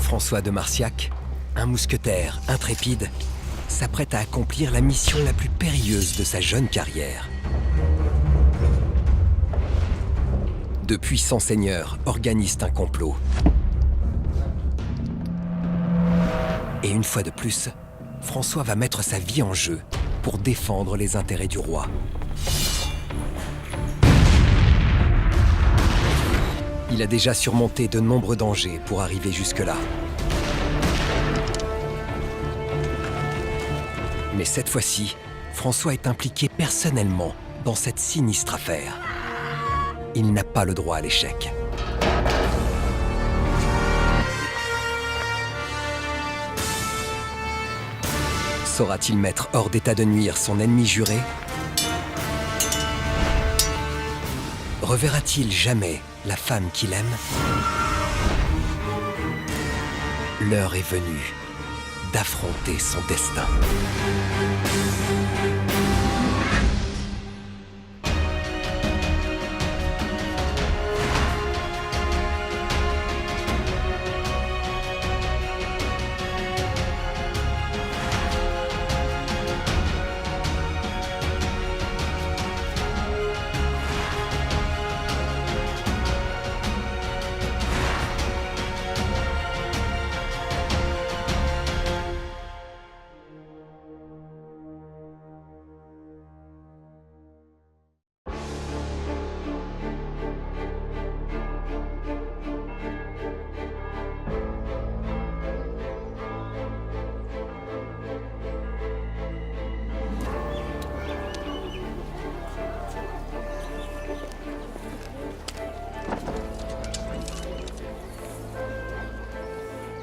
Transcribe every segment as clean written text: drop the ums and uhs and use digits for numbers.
François de Marciac, un mousquetaire intrépide, s'apprête à accomplir la mission la plus périlleuse de sa jeune carrière. De puissants seigneurs organisent un complot. Et une fois de plus, François va mettre sa vie en jeu pour défendre les intérêts du roi. Il a déjà surmonté de nombreux dangers pour arriver jusque-là. Mais cette fois-ci, François est impliqué personnellement dans cette sinistre affaire. Il n'a pas le droit à l'échec. Saura-t-il mettre hors d'état de nuire son ennemi juré? Reverra-t-il jamais la femme qu'il aime? L'heure est venue d'affronter son destin.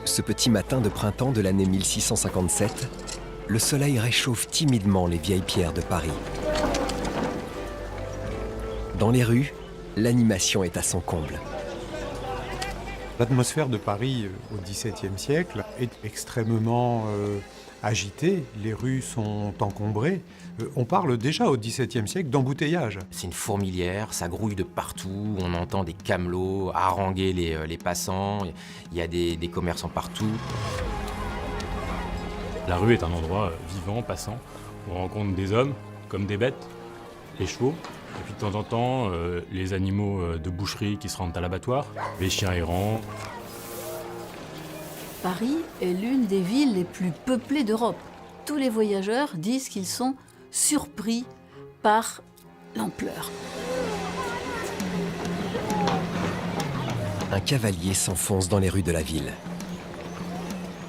Ce petit matin de printemps de l'année 1657, le soleil réchauffe timidement les vieilles pierres de Paris. Dans les rues, l'animation est à son comble. L'atmosphère de Paris au XVIIe siècle est extrêmement agitée. Les rues sont encombrées. On parle déjà au XVIIe siècle d'embouteillage. C'est une fourmilière, ça grouille de partout, on entend des camelots haranguer les passants, il y a des commerçants partout. La rue est un endroit vivant, passant, où on rencontre des hommes comme des bêtes, les chevaux, et puis de temps en temps, les animaux de boucherie qui se rendent à l'abattoir, les chiens errants. Paris est l'une des villes les plus peuplées d'Europe. Tous les voyageurs disent qu'ils sont surpris par l'ampleur. Un cavalier s'enfonce dans les rues de la ville.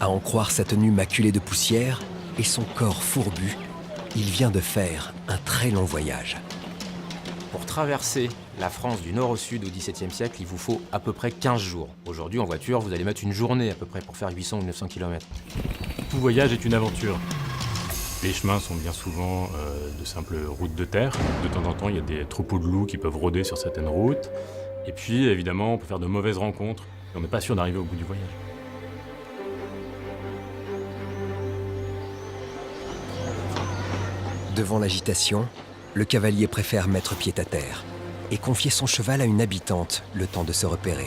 À en croire sa tenue maculée de poussière et son corps fourbu, il vient de faire un très long voyage. Pour traverser la France du nord au sud au XVIIe siècle, il vous faut à peu près 15 jours. Aujourd'hui, en voiture, vous allez mettre une journée à peu près pour faire 800 ou 900 km. Tout voyage est une aventure. Les chemins sont bien souvent de simples routes de terre. De temps en temps, il y a des troupeaux de loups qui peuvent rôder sur certaines routes. Et puis, évidemment, on peut faire de mauvaises rencontres. Et on n'est pas sûr d'arriver au bout du voyage. Devant l'agitation, le cavalier préfère mettre pied à terre et confier son cheval à une habitante le temps de se repérer.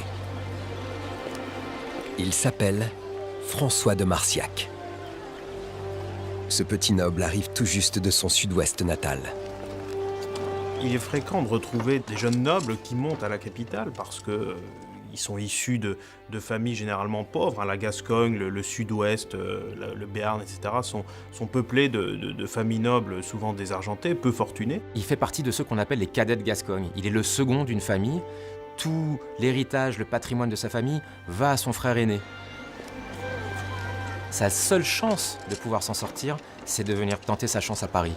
Il s'appelle François de Marciac. Ce petit noble arrive tout juste de son sud-ouest natal. Il est fréquent de retrouver des jeunes nobles qui montent à la capitale parce que ils sont issus de familles généralement pauvres. La Gascogne, le sud-ouest, le Béarn, etc. sont peuplés de familles nobles, souvent désargentées, peu fortunées. Il fait partie de ceux qu'on appelle les cadets de Gascogne. Il est le second d'une famille. Tout l'héritage, le patrimoine de sa famille va à son frère aîné. Sa seule chance de pouvoir s'en sortir, c'est de venir tenter sa chance à Paris.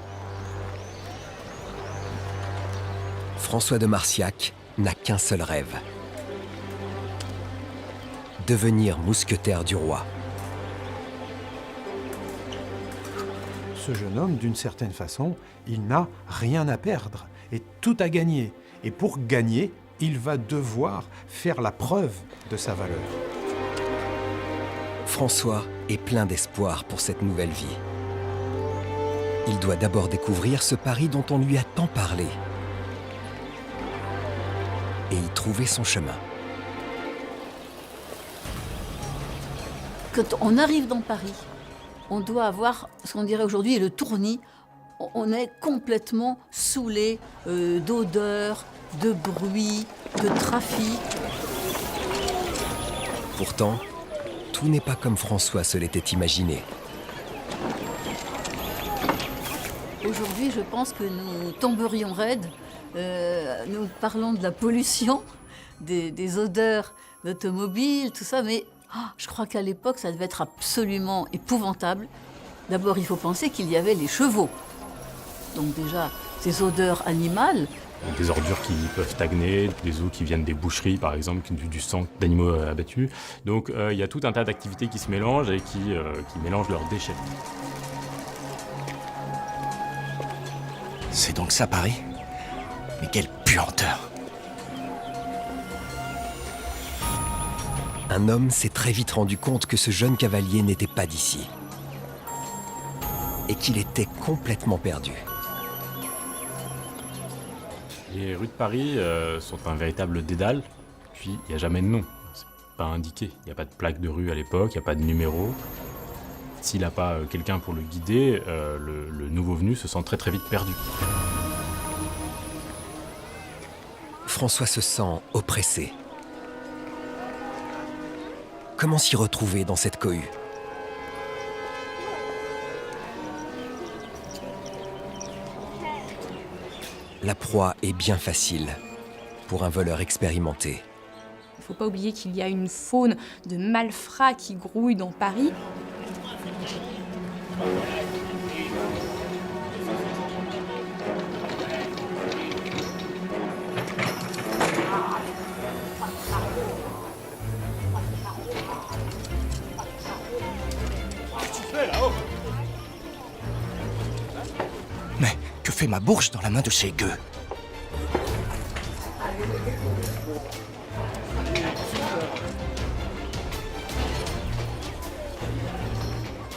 François de Marciac n'a qu'un seul rêve. Devenir mousquetaire du roi. Ce jeune homme, d'une certaine façon, il n'a rien à perdre et tout à gagner. Et pour gagner, il va devoir faire la preuve de sa valeur. François est plein d'espoir pour cette nouvelle vie. Il doit d'abord découvrir ce Paris dont on lui a tant parlé et y trouver son chemin. Quand on arrive dans Paris, on doit avoir ce qu'on dirait aujourd'hui le tournis. On est complètement saoulé d'odeurs, de bruit, de trafic. Pourtant, tout n'est pas comme François se l'était imaginé. Aujourd'hui, je pense que nous tomberions raides. Nous parlons de la pollution, des odeurs d'automobile, tout ça, mais je crois qu'à l'époque, ça devait être absolument épouvantable. D'abord, il faut penser qu'il y avait les chevaux. Donc déjà, ces odeurs animales. Des ordures qui peuvent stagner, des eaux qui viennent des boucheries par exemple, du sang d'animaux abattus. Donc il y a tout un tas d'activités qui se mélangent et qui mélangent leurs déchets. C'est donc ça Paris? Mais quelle puanteur! Un homme s'est très vite rendu compte que ce jeune cavalier n'était pas d'ici. Et qu'il était complètement perdu. Les rues de Paris sont un véritable dédale, puis il n'y a jamais de nom, c'est pas indiqué. Il n'y a pas de plaque de rue à l'époque, il n'y a pas de numéro. S'il n'a pas quelqu'un pour le guider, le nouveau venu se sent très très vite perdu. François se sent oppressé. Comment s'y retrouver dans cette cohue? La proie est bien facile pour un voleur expérimenté. Il ne faut pas oublier qu'il y a une faune de malfrats qui grouille dans Paris. Mais que fait ma bourse dans la main de ces gueux?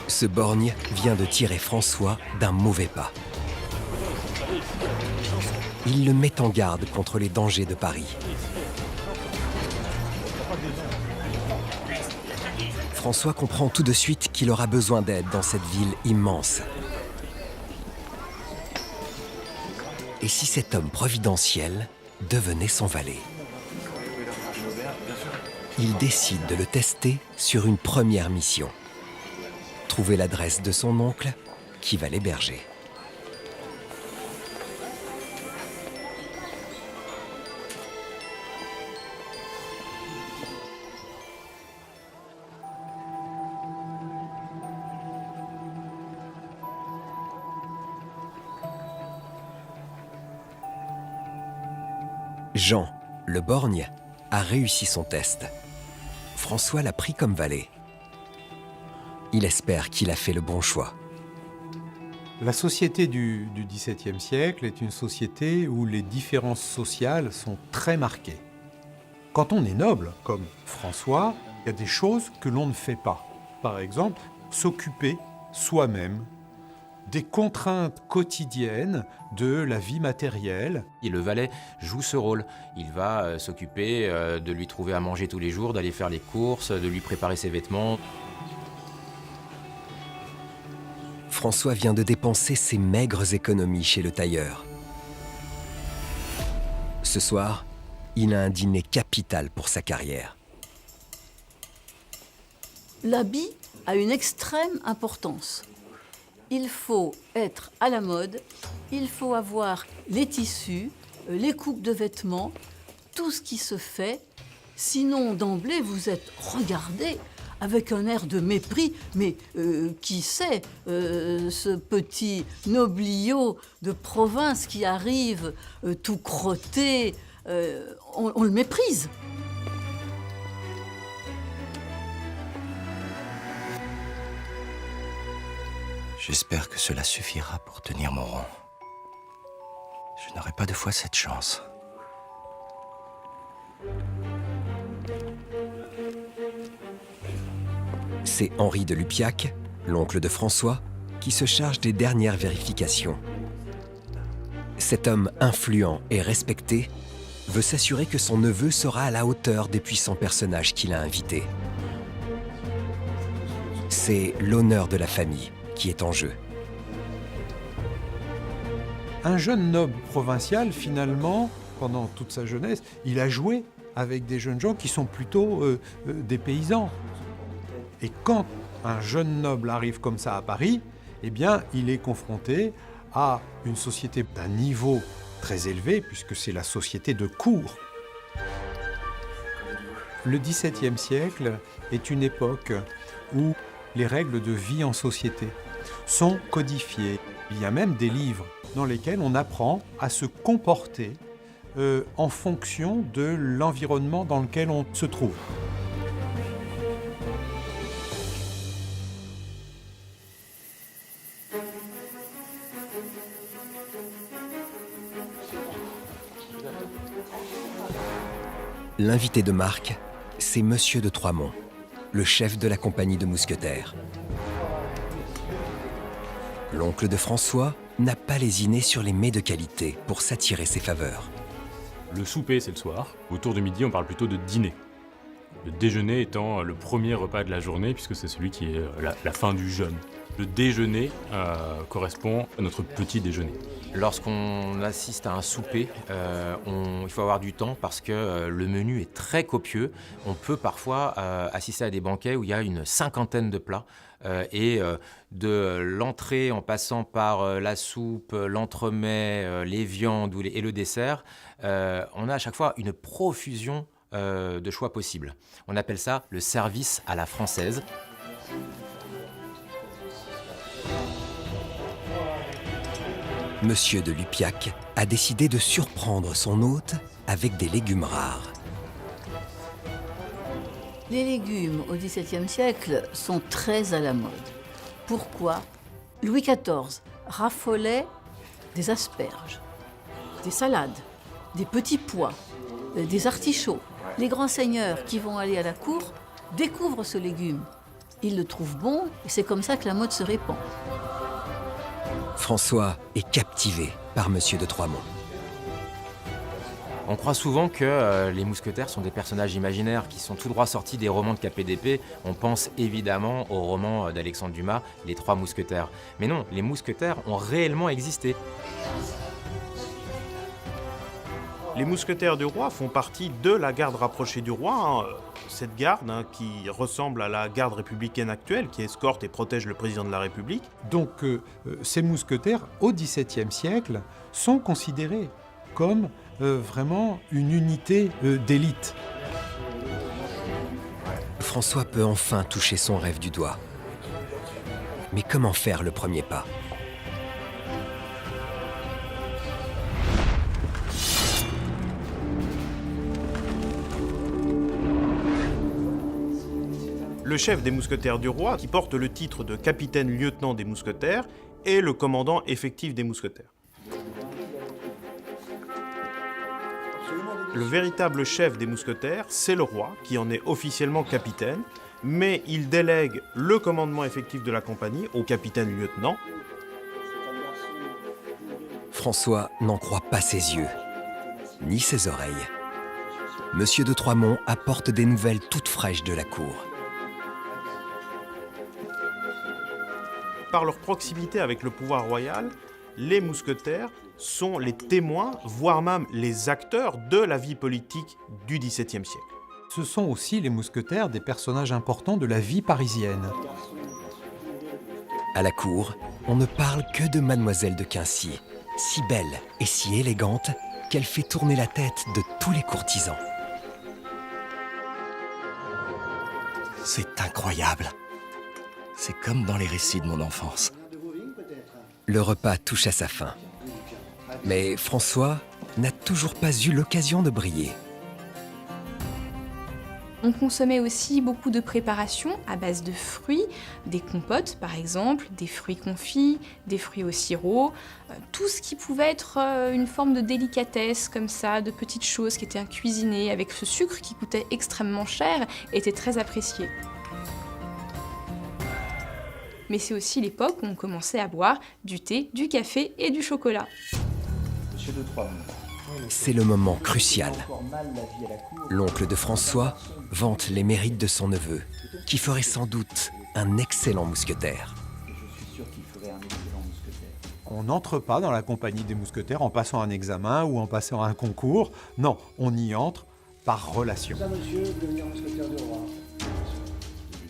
Ce borgne vient de tirer François d'un mauvais pas. Il le met en garde contre les dangers de Paris. François comprend tout de suite qu'il aura besoin d'aide dans cette ville immense. Et si cet homme providentiel devenait son valet? Il décide de le tester sur une première mission. Trouver l'adresse de son oncle qui va l'héberger. Jean, le borgne, a réussi son test. François l'a pris comme valet. Il espère qu'il a fait le bon choix. La société du XVIIe siècle est une société où les différences sociales sont très marquées. Quand on est noble, comme François, il y a des choses que l'on ne fait pas. Par exemple, s'occuper soi-même des contraintes quotidiennes de la vie matérielle. Et le valet joue ce rôle. Il va s'occuper de lui trouver à manger tous les jours, d'aller faire les courses, de lui préparer ses vêtements. François vient de dépenser ses maigres économies chez le tailleur. Ce soir, il a un dîner capital pour sa carrière. L'habit a une extrême importance. Il faut être à la mode, il faut avoir les tissus, les coupes de vêtements, tout ce qui se fait. Sinon, d'emblée, vous êtes regardé avec un air de mépris. Mais qui c'est, ce petit nobliau de province qui arrive tout crotté, on le méprise. J'espère que cela suffira pour tenir mon rang. Je n'aurai pas deux fois cette chance. C'est Henri de Lupiac, l'oncle de François, qui se charge des dernières vérifications. Cet homme influent et respecté veut s'assurer que son neveu sera à la hauteur des puissants personnages qu'il a invités. c'est l'honneur de la famille qui est en jeu. Un jeune noble provincial, finalement, pendant toute sa jeunesse, il a joué avec des jeunes gens qui sont plutôt des paysans. Et quand un jeune noble arrive comme ça à Paris, eh bien, il est confronté à une société d'un niveau très élevé, puisque c'est la société de cour. Le XVIIe siècle est une époque où les règles de vie en société sont codifiées. Il y a même des livres dans lesquels on apprend à se comporter en fonction de l'environnement dans lequel on se trouve. L'invité de marque, c'est Monsieur de Troismont, le chef de la compagnie de mousquetaires. L'oncle de François n'a pas lésiné sur les mets de qualité pour s'attirer ses faveurs. Le souper, c'est le soir. Autour de midi, on parle plutôt de dîner. Le déjeuner étant le premier repas de la journée, puisque c'est celui qui est la fin du jeûne. Le déjeuner correspond à notre petit déjeuner. Lorsqu'on assiste à un souper, il faut avoir du temps parce que le menu est très copieux. On peut parfois assister à des banquets où il y a une cinquantaine de plats. De l'entrée en passant par la soupe, l'entremet, les viandes et le dessert, on a à chaque fois une profusion de choix possibles. On appelle ça le service à la française. Monsieur de Lupiac a décidé de surprendre son hôte avec des légumes rares. Les légumes au XVIIe siècle sont très à la mode. Pourquoi ? Louis XIV raffolait des asperges, des salades, des petits pois, des artichauts. Les grands seigneurs qui vont aller à la cour découvrent ce légume. Ils le trouvent bon et c'est comme ça que la mode se répand. François est captivé par Monsieur de Troismont. On croit souvent que les mousquetaires sont des personnages imaginaires qui sont tout droit sortis des romans de KPDP. On pense évidemment au roman d'Alexandre Dumas, Les Trois Mousquetaires. Mais non, les mousquetaires ont réellement existé. Les mousquetaires du roi font partie de la garde rapprochée du roi. Cette garde qui ressemble à la garde républicaine actuelle, qui escorte et protège le président de la République. Donc ces mousquetaires, au XVIIe siècle, sont considérés comme vraiment une unité d'élite. François peut enfin toucher son rêve du doigt. Mais comment faire le premier pas ? Le chef des mousquetaires du roi, qui porte le titre de capitaine-lieutenant des mousquetaires, est le commandant effectif des mousquetaires. Le véritable chef des mousquetaires, c'est le roi, qui en est officiellement capitaine, mais il délègue le commandement effectif de la compagnie au capitaine-lieutenant. François n'en croit pas ses yeux, ni ses oreilles. Monsieur de Troismont apporte des nouvelles toutes fraîches de la cour. Par leur proximité avec le pouvoir royal, les mousquetaires sont les témoins, voire même les acteurs de la vie politique du XVIIe siècle. Ce sont aussi les mousquetaires des personnages importants de la vie parisienne. À la cour, on ne parle que de Mademoiselle de Quincy, si belle et si élégante qu'elle fait tourner la tête de tous les courtisans. C'est incroyable. C'est comme dans les récits de mon enfance. Le repas touche à sa fin. Mais François n'a toujours pas eu l'occasion de briller. On consommait aussi beaucoup de préparations à base de fruits, des compotes par exemple, des fruits confits, des fruits au sirop, tout ce qui pouvait être une forme de délicatesse comme ça, de petites choses qui étaient cuisinées avec ce sucre qui coûtait extrêmement cher et était très apprécié. Mais c'est aussi l'époque où on commençait à boire du thé, du café et du chocolat. C'est le moment crucial. L'oncle de François vante les mérites de son neveu, qui ferait sans doute un excellent mousquetaire. On n'entre pas dans la compagnie des mousquetaires en passant un examen ou en passant un concours. Non, on y entre par relation.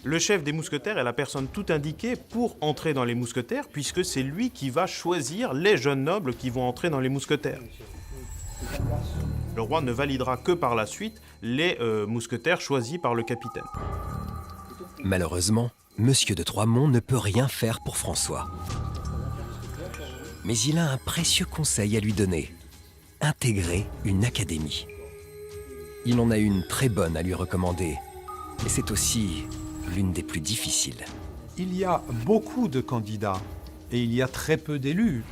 Le chef des mousquetaires est la personne tout indiquée pour entrer dans les mousquetaires, puisque c'est lui qui va choisir les jeunes nobles qui vont entrer dans les mousquetaires. Le roi ne validera que par la suite les mousquetaires choisis par le capitaine. Malheureusement, Monsieur de Troismont ne peut rien faire pour François. Mais il a un précieux conseil à lui donner. Intégrer une académie. Il en a une très bonne à lui recommander. Et c'est aussi l'une des plus difficiles. Il y a beaucoup de candidats et il y a très peu d'élus.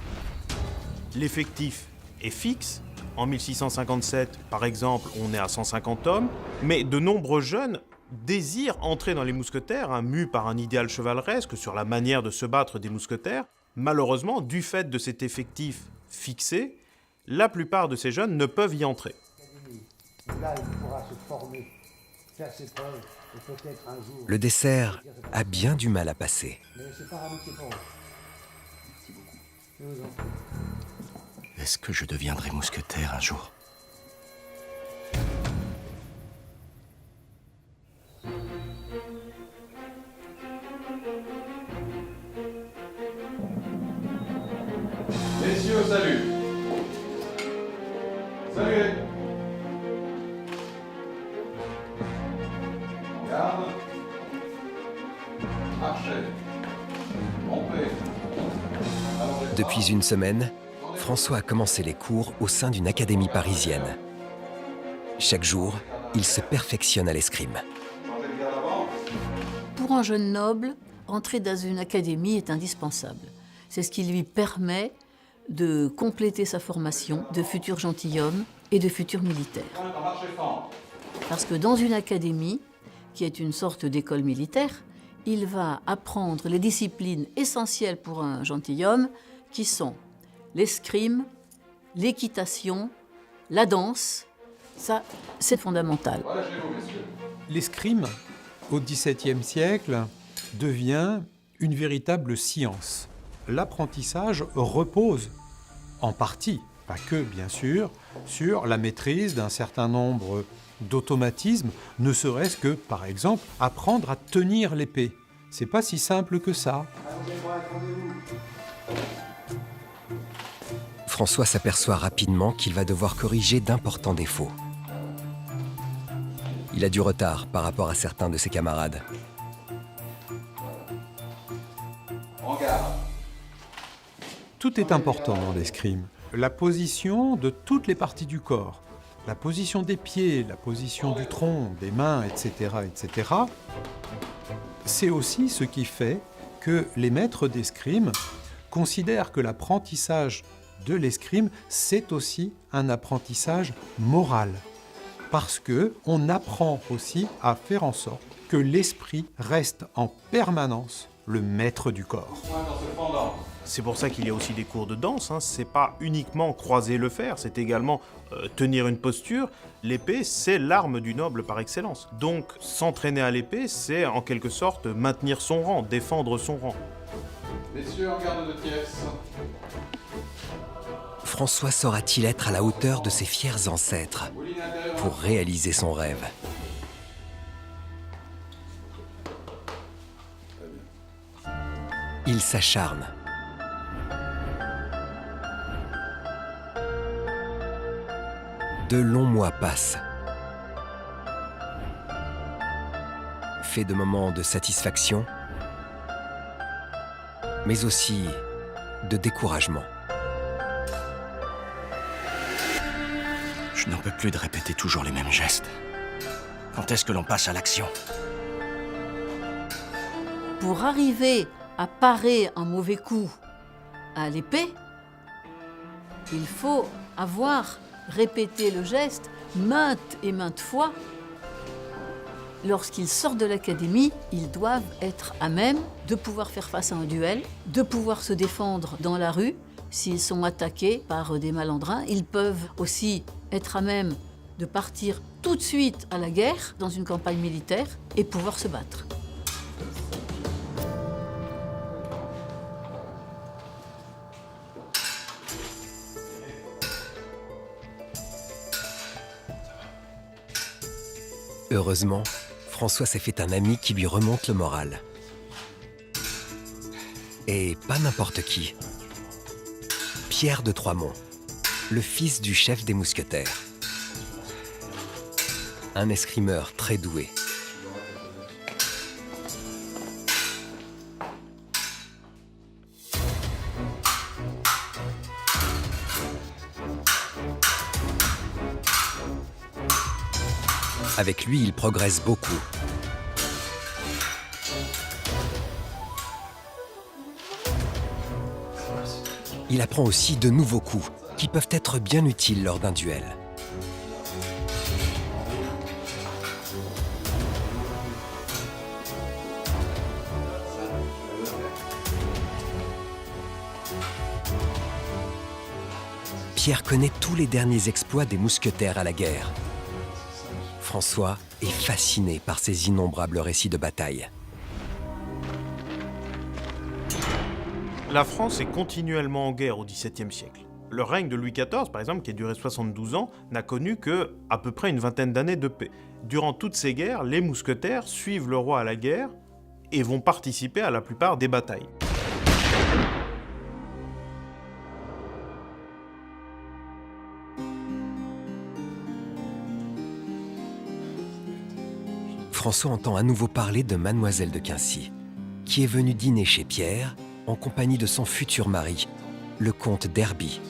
L'effectif est fixe. En 1657, par exemple, on est à 150 hommes, mais de nombreux jeunes désirent entrer dans les mousquetaires, mus par un idéal chevaleresque sur la manière de se battre des mousquetaires. Malheureusement, du fait de cet effectif fixé, la plupart de ces jeunes ne peuvent y entrer. Là, il pourra se former, faire ses preuves, et peut-être un jour... Le dessert a bien du mal à passer. Mais c'est pas un métier pour eux. Merci beaucoup. Je vous en prie. Est-ce que je deviendrai mousquetaire un jour? Messieurs, salut. Salut. Garde. Marchez. Montez. Depuis une semaine, François a commencé les cours au sein d'une académie parisienne. Chaque jour, il se perfectionne à l'escrime. Pour un jeune noble, entrer dans une académie est indispensable. C'est ce qui lui permet de compléter sa formation de futur gentilhomme et de futur militaire. Parce que dans une académie, qui est une sorte d'école militaire, il va apprendre les disciplines essentielles pour un gentilhomme, qui sont l'escrime, l'équitation, la danse. Ça, c'est fondamental. L'escrime, au XVIIe siècle, devient une véritable science. L'apprentissage repose, en partie, pas que bien sûr, sur la maîtrise d'un certain nombre d'automatismes, ne serait-ce que, par exemple, apprendre à tenir l'épée. C'est pas si simple que ça. François s'aperçoit rapidement qu'il va devoir corriger d'importants défauts. Il a du retard par rapport à certains de ses camarades. En garde. Tout est important dans l'escrime. La position de toutes les parties du corps, la position des pieds, la position du tronc, des mains, etc., etc., c'est aussi ce qui fait que les maîtres d'escrime considèrent que l'apprentissage de l'escrime, c'est aussi un apprentissage moral. Parce qu'on apprend aussi à faire en sorte que l'esprit reste en permanence le maître du corps. C'est pour ça qu'il y a aussi des cours de danse. C'est pas uniquement croiser le fer, c'est également tenir une posture. L'épée, c'est l'arme du noble par excellence. Donc, s'entraîner à l'épée, c'est en quelque sorte maintenir son rang, défendre son rang. Messieurs, en garde de pièce. François saura-t-il être à la hauteur de ses fiers ancêtres pour réaliser son rêve? Il s'acharne. De longs mois passent. Fait de moments de satisfaction, mais aussi de découragement. Je n'en peux plus de répéter toujours les mêmes gestes. Quand est-ce que l'on passe à l'action? Pour arriver à parer un mauvais coup à l'épée, il faut avoir répété le geste maintes et maintes fois. Lorsqu'ils sortent de l'académie, ils doivent être à même de pouvoir faire face à un duel, de pouvoir se défendre dans la rue. S'ils sont attaqués par des malandrins, ils peuvent aussi être à même de partir tout de suite à la guerre dans une campagne militaire et pouvoir se battre. Heureusement, François s'est fait un ami qui lui remonte le moral. Et pas n'importe qui. Pierre de Troismont, le fils du chef des mousquetaires. Un escrimeur très doué. Avec lui, il progresse beaucoup. Il apprend aussi de nouveaux coups qui peuvent être bien utiles lors d'un duel. Pierre connaît tous les derniers exploits des mousquetaires à la guerre. François est fasciné par ces innombrables récits de bataille. La France est continuellement en guerre au XVIIe siècle. Le règne de Louis XIV, par exemple, qui a duré 72 ans, n'a connu que à peu près une vingtaine d'années de paix. Durant toutes ces guerres, les mousquetaires suivent le roi à la guerre et vont participer à la plupart des batailles. François entend à nouveau parler de Mademoiselle de Quincy, qui est venue dîner chez Pierre en compagnie de son futur mari, le comte d'Herby.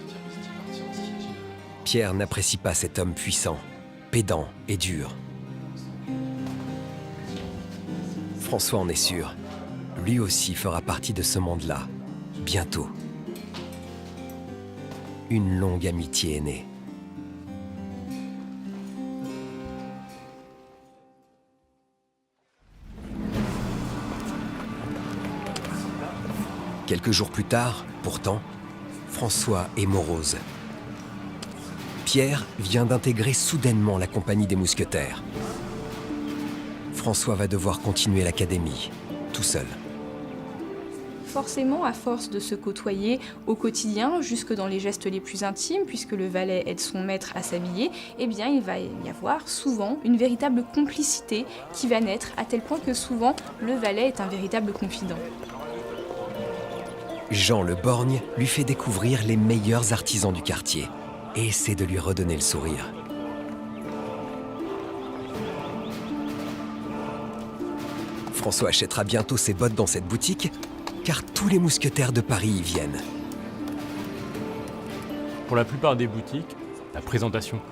Pierre n'apprécie pas cet homme puissant, pédant et dur. François en est sûr, lui aussi fera partie de ce monde-là, bientôt. Une longue amitié est née. Quelques jours plus tard, pourtant, François est morose. Pierre vient d'intégrer soudainement la compagnie des mousquetaires. François va devoir continuer l'académie, tout seul. Forcément, à force de se côtoyer au quotidien, jusque dans les gestes les plus intimes, puisque le valet aide son maître à s'habiller, eh bien, il va y avoir souvent une véritable complicité qui va naître, à tel point que souvent, le valet est un véritable confident. Jean le Borgne lui fait découvrir les meilleurs artisans du quartier et essaie de lui redonner le sourire. François achètera bientôt ses bottes dans cette boutique, car tous les mousquetaires de Paris y viennent. Pour la plupart des boutiques, la présentation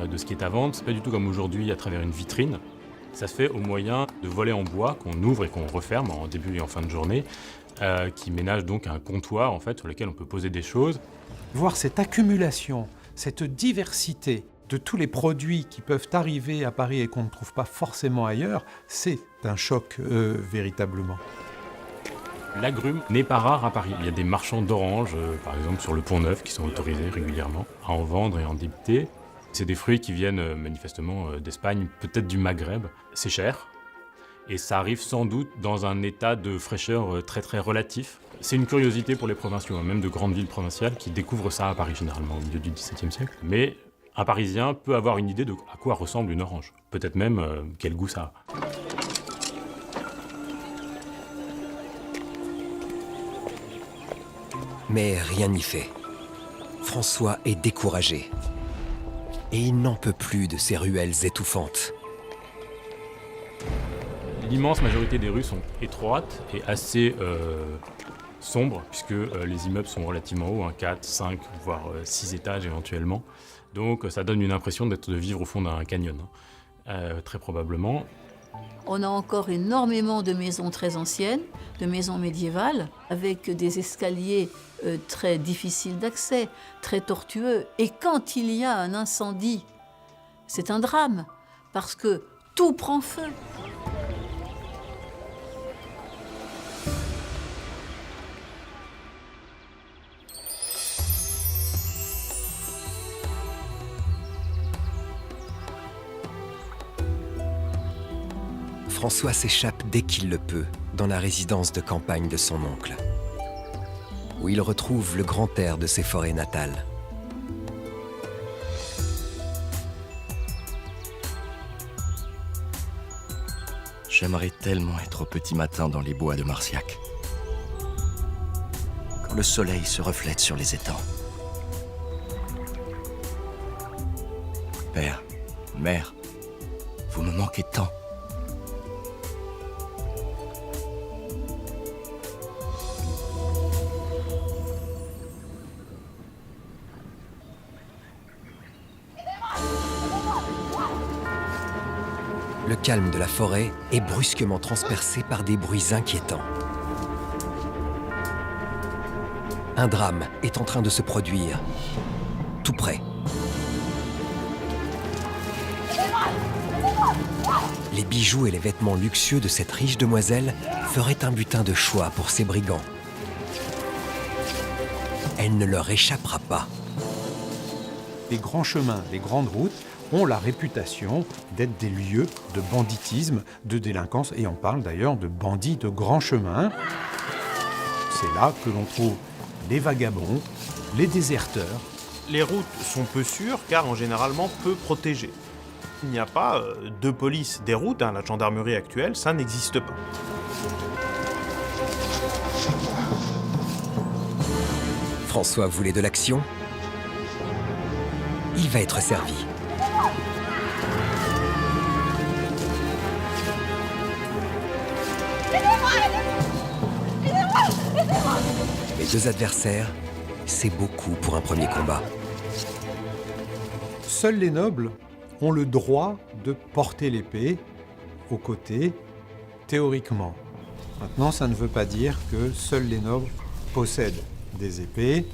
de ce qui est à vendre, c'est pas du tout comme aujourd'hui à travers une vitrine. Ça se fait au moyen de volets en bois qu'on ouvre et qu'on referme en début et en fin de journée, qui ménagent donc un comptoir en fait, sur lequel on peut poser des choses. Voir cette accumulation, cette diversité de tous les produits qui peuvent arriver à Paris et qu'on ne trouve pas forcément ailleurs, c'est un choc véritablement. L'agrume n'est pas rare à Paris. Il y a des marchands d'oranges, par exemple sur le Pont-Neuf, qui sont autorisés régulièrement à en vendre et en débiter. C'est des fruits qui viennent manifestement d'Espagne, peut-être du Maghreb. C'est cher. Et ça arrive sans doute dans un état de fraîcheur très très relatif. C'est une curiosité pour les provinciaux, même de grandes villes provinciales qui découvrent ça à Paris généralement au milieu du XVIIe siècle. Mais un Parisien peut avoir une idée de à quoi ressemble une orange. Peut-être même quel goût ça a. Mais rien n'y fait. François est découragé. Et il n'en peut plus de ces ruelles étouffantes. L'immense majorité des rues sont étroites et assez sombres, puisque les immeubles sont relativement hauts, 4, 5, voire 6 étages éventuellement. Donc ça donne une impression de vivre au fond d'un canyon, très probablement. On a encore énormément de maisons très anciennes, de maisons médiévales, avec des escaliers très difficiles d'accès, très tortueux. Et quand il y a un incendie, c'est un drame, parce que tout prend feu. François s'échappe dès qu'il le peut dans la résidence de campagne de son oncle, où il retrouve le grand air de ses forêts natales. J'aimerais tellement être au petit matin dans les bois de Marciac. Quand le soleil se reflète sur les étangs. Père, mère, vous me manquez tant. Le calme de la forêt est brusquement transpercé par des bruits inquiétants. Un drame est en train de se produire, tout près. Les bijoux et les vêtements luxueux de cette riche demoiselle feraient un butin de choix pour ces brigands. Elle ne leur échappera pas. Les grands chemins, les grandes routes ont la réputation d'être des lieux de banditisme, de délinquance, et on parle d'ailleurs de bandits de grands chemins. C'est là que l'on trouve les vagabonds, les déserteurs. Les routes sont peu sûres car en généralement peu protégées. Il n'y a pas de police des routes, hein, la gendarmerie actuelle, ça n'existe pas. François voulait de l'action. Il va être servi. Les deux adversaires, c'est beaucoup pour un premier combat. Seuls les nobles ont le droit de porter l'épée au côté, théoriquement. Maintenant, ça ne veut pas dire que seuls les nobles possèdent des épées.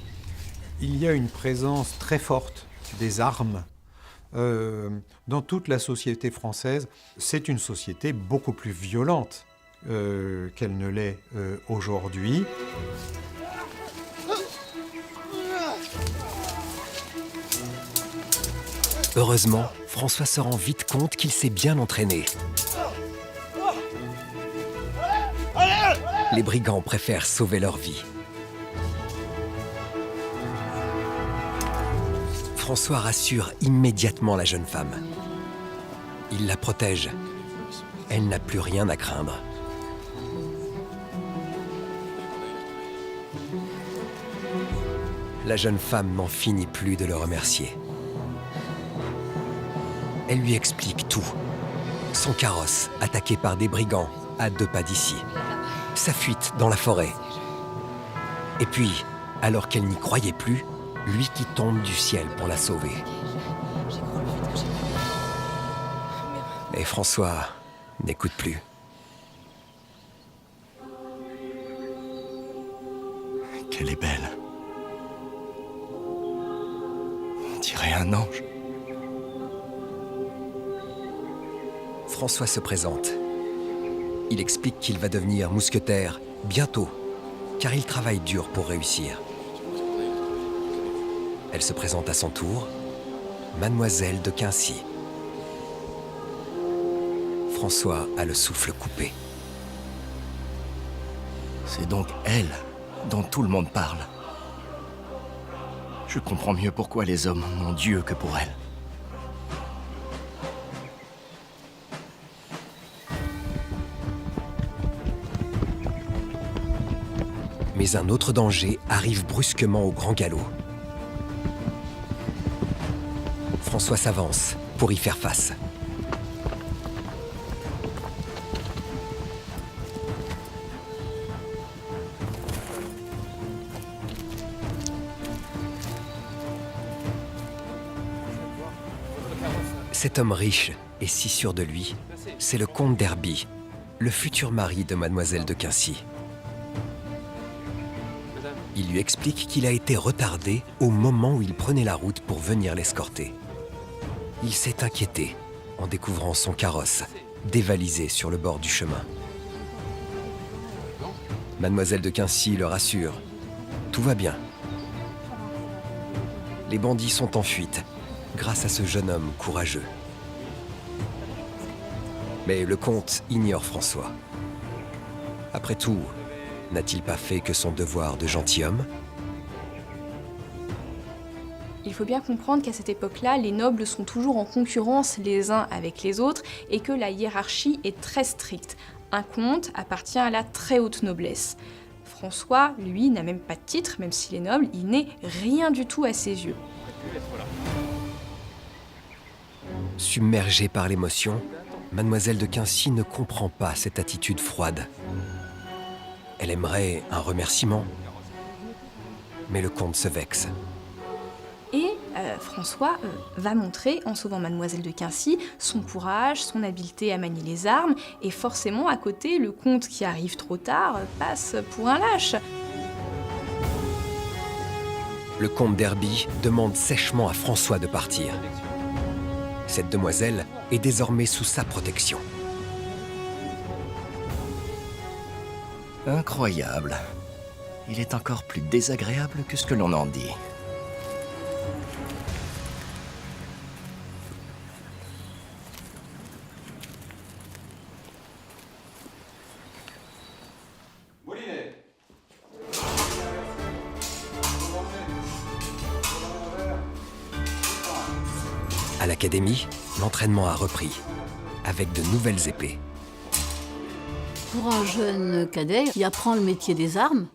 Il y a une présence très forte des armes dans toute la société française. C'est une société beaucoup plus violente qu'elle ne l'est aujourd'hui. Heureusement, François se rend vite compte qu'il s'est bien entraîné. Les brigands préfèrent sauver leur vie. François rassure immédiatement la jeune femme. Il la protège. Elle n'a plus rien à craindre. La jeune femme n'en finit plus de le remercier. Elle lui explique tout. Son carrosse, attaqué par des brigands, à 2 pas d'ici. Sa fuite dans la forêt. Et puis, alors qu'elle n'y croyait plus, lui qui tombe du ciel pour la sauver. Mais François n'écoute plus. Qu'elle est belle. On dirait un ange. François se présente. Il explique qu'il va devenir mousquetaire bientôt, car il travaille dur pour réussir. Elle se présente à son tour, Mademoiselle de Quincy. François a le souffle coupé. C'est donc elle dont tout le monde parle. Je comprends mieux pourquoi les hommes n'ont Dieu que pour elle. Mais un autre danger arrive brusquement au grand galop. François s'avance pour y faire face. Cet homme riche et si sûr de lui, c'est le comte d'Herby, le futur mari de Mademoiselle de Quincy. Il lui explique qu'il a été retardé au moment où il prenait la route pour venir l'escorter. Il s'est inquiété en découvrant son carrosse dévalisé sur le bord du chemin. Mademoiselle de Quincy le rassure. Tout va bien. Les bandits sont en fuite grâce à ce jeune homme courageux. Mais le comte ignore François. Après tout, n'a-t-il pas fait que son devoir de gentilhomme ? Il faut bien comprendre qu'à cette époque-là, les nobles sont toujours en concurrence les uns avec les autres et que la hiérarchie est très stricte. Un comte appartient à la très haute noblesse. François, lui, n'a même pas de titre, même s'il est noble, il n'est rien du tout à ses yeux. Submergée par l'émotion, Mademoiselle de Quincy ne comprend pas cette attitude froide. Elle aimerait un remerciement, mais le comte se vexe. Et François va montrer, en sauvant Mademoiselle de Quincy, son courage, son habileté à manier les armes, et forcément, à côté, le comte qui arrive trop tard passe pour un lâche. Le comte d'Herby demande sèchement à François de partir. Cette demoiselle est désormais sous sa protection. Incroyable. Il est encore plus désagréable que ce que l'on en dit. Moulinet. À l'académie, l'entraînement a repris, avec de nouvelles épées. Pour un jeune cadet qui apprend le métier des armes,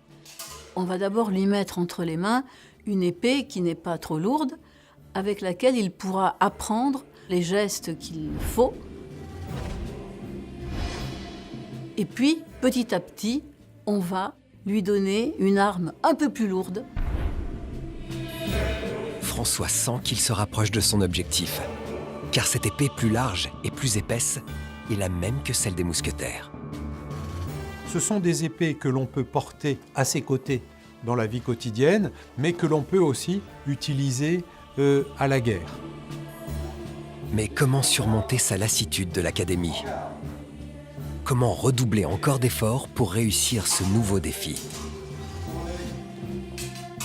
on va d'abord lui mettre entre les mains une épée qui n'est pas trop lourde, avec laquelle il pourra apprendre les gestes qu'il faut. Et puis, petit à petit, on va lui donner une arme un peu plus lourde. François sent qu'il se rapproche de son objectif, car cette épée plus large et plus épaisse est la même que celle des mousquetaires. Ce sont des épées que l'on peut porter à ses côtés dans la vie quotidienne, mais que l'on peut aussi utiliser à la guerre. Mais comment surmonter sa lassitude de l'académie? Comment redoubler encore d'efforts pour réussir ce nouveau défi?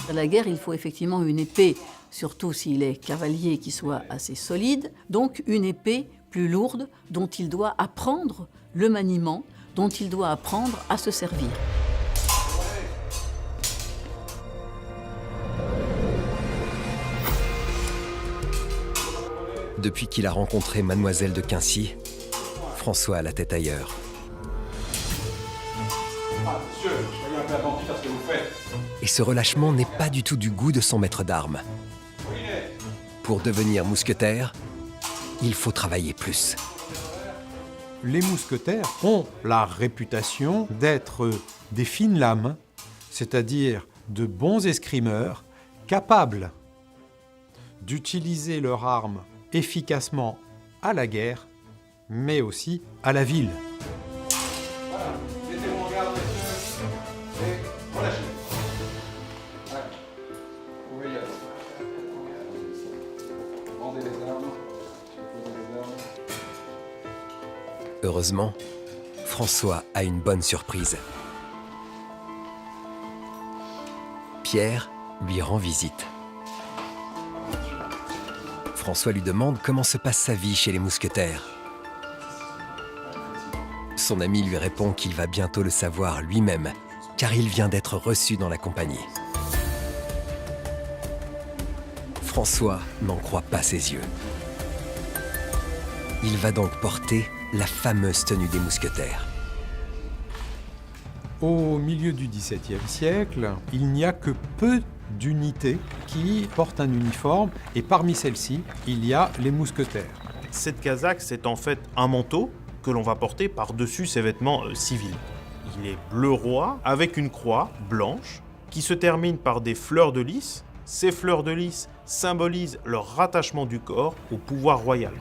À la guerre, il faut effectivement une épée, surtout s'il est cavalier, qui soit assez solide. Donc une épée plus lourde dont il doit apprendre le maniement, dont il doit apprendre à se servir. Depuis qu'il a rencontré Mademoiselle de Quincy, François a la tête ailleurs. Ah, monsieur, soyez un peu attentif à ce que vous faites. Et ce relâchement n'est pas du tout du goût de son maître d'armes. Moulinet. Pour devenir mousquetaire, il faut travailler plus. Les mousquetaires ont la réputation d'être des fines lames, c'est-à-dire de bons escrimeurs, capables d'utiliser leur arme efficacement à la guerre, mais aussi à la ville. Voilà. Mettez-vous en garde, messieurs. Et relâchez. Voilà. Vous pouvez y aller. Rendez les armes. Posez les armes. Heureusement, François a une bonne surprise. Pierre lui rend visite. François lui demande comment se passe sa vie chez les mousquetaires. Son ami lui répond qu'il va bientôt le savoir lui-même, car il vient d'être reçu dans la compagnie. François n'en croit pas ses yeux. Il va donc porter la fameuse tenue des mousquetaires. Au milieu du XVIIe siècle, il n'y a que peu d'unités qui portent un uniforme, et parmi celles-ci, il y a les mousquetaires. Cette casaque, c'est en fait un manteau que l'on va porter par-dessus ses vêtements civils. Il est bleu roi avec une croix blanche qui se termine par des fleurs de lys. Ces fleurs de lys symbolisent leur rattachement du corps au pouvoir royal.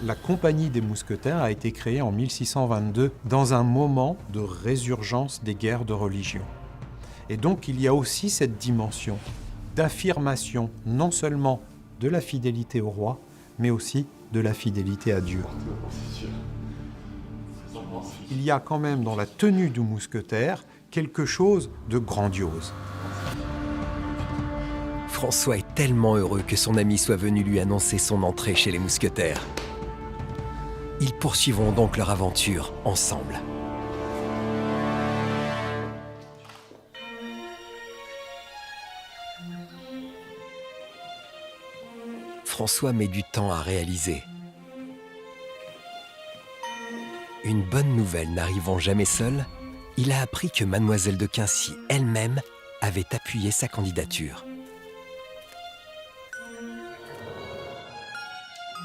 La compagnie des mousquetaires a été créée en 1622 dans un moment de résurgence des guerres de religion. Et donc il y a aussi cette dimension d'affirmation non seulement de la fidélité au roi, mais aussi de la fidélité à Dieu. Il y a quand même dans la tenue du mousquetaire quelque chose de grandiose. François est tellement heureux que son ami soit venu lui annoncer son entrée chez les mousquetaires. Ils poursuivront donc leur aventure ensemble. François met du temps à réaliser. Une bonne nouvelle n'arrivant jamais seule, il a appris que Mademoiselle de Quincy elle-même avait appuyé sa candidature.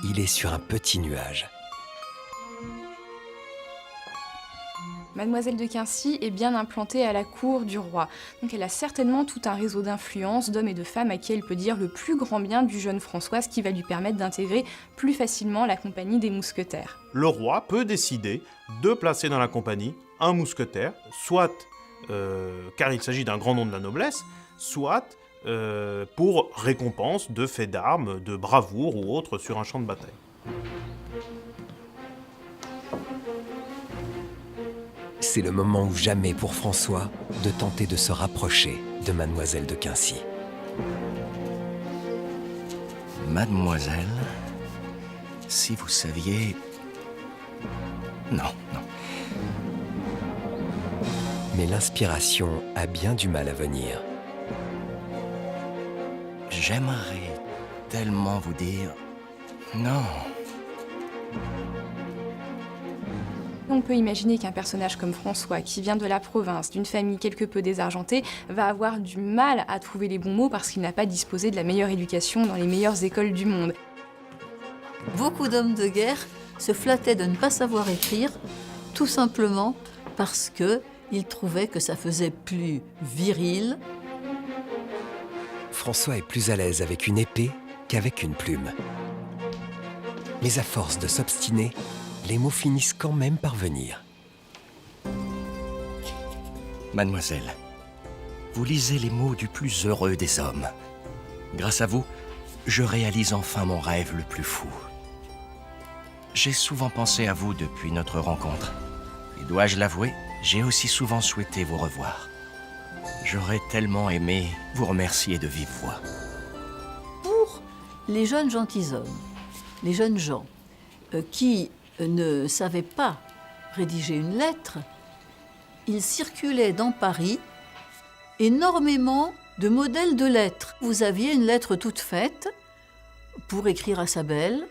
Il est sur un petit nuage. Mademoiselle de Quincy est bien implantée à la cour du roi, donc elle a certainement tout un réseau d'influence d'hommes et de femmes à qui elle peut dire le plus grand bien du jeune François, ce qui va lui permettre d'intégrer plus facilement la compagnie des mousquetaires. Le roi peut décider de placer dans la compagnie un mousquetaire, soit car il s'agit d'un grand nom de la noblesse, soit pour récompense de faits d'armes, de bravoure ou autre sur un champ de bataille. C'est le moment ou jamais pour François de tenter de se rapprocher de Mademoiselle de Quincy. Mademoiselle, si vous saviez... Non, non. Mais l'inspiration a bien du mal à venir. J'aimerais tellement vous dire... Non. On peut imaginer qu'un personnage comme François, qui vient de la province, d'une famille quelque peu désargentée, va avoir du mal à trouver les bons mots parce qu'il n'a pas disposé de la meilleure éducation dans les meilleures écoles du monde. Beaucoup d'hommes de guerre se flattaient de ne pas savoir écrire, tout simplement parce qu'ils trouvaient que ça faisait plus viril. François est plus à l'aise avec une épée qu'avec une plume. Mais à force de s'obstiner, les mots finissent quand même par venir. Mademoiselle, vous lisez les mots du plus heureux des hommes. Grâce à vous, je réalise enfin mon rêve le plus fou. J'ai souvent pensé à vous depuis notre rencontre. Et dois-je l'avouer, j'ai aussi souvent souhaité vous revoir. J'aurais tellement aimé vous remercier de vive voix. Pour les jeunes gentilshommes, les jeunes gens qui ne savaient pas rédiger une lettre, il circulait dans Paris énormément de modèles de lettres. Vous aviez une lettre toute faite pour écrire à sa belle,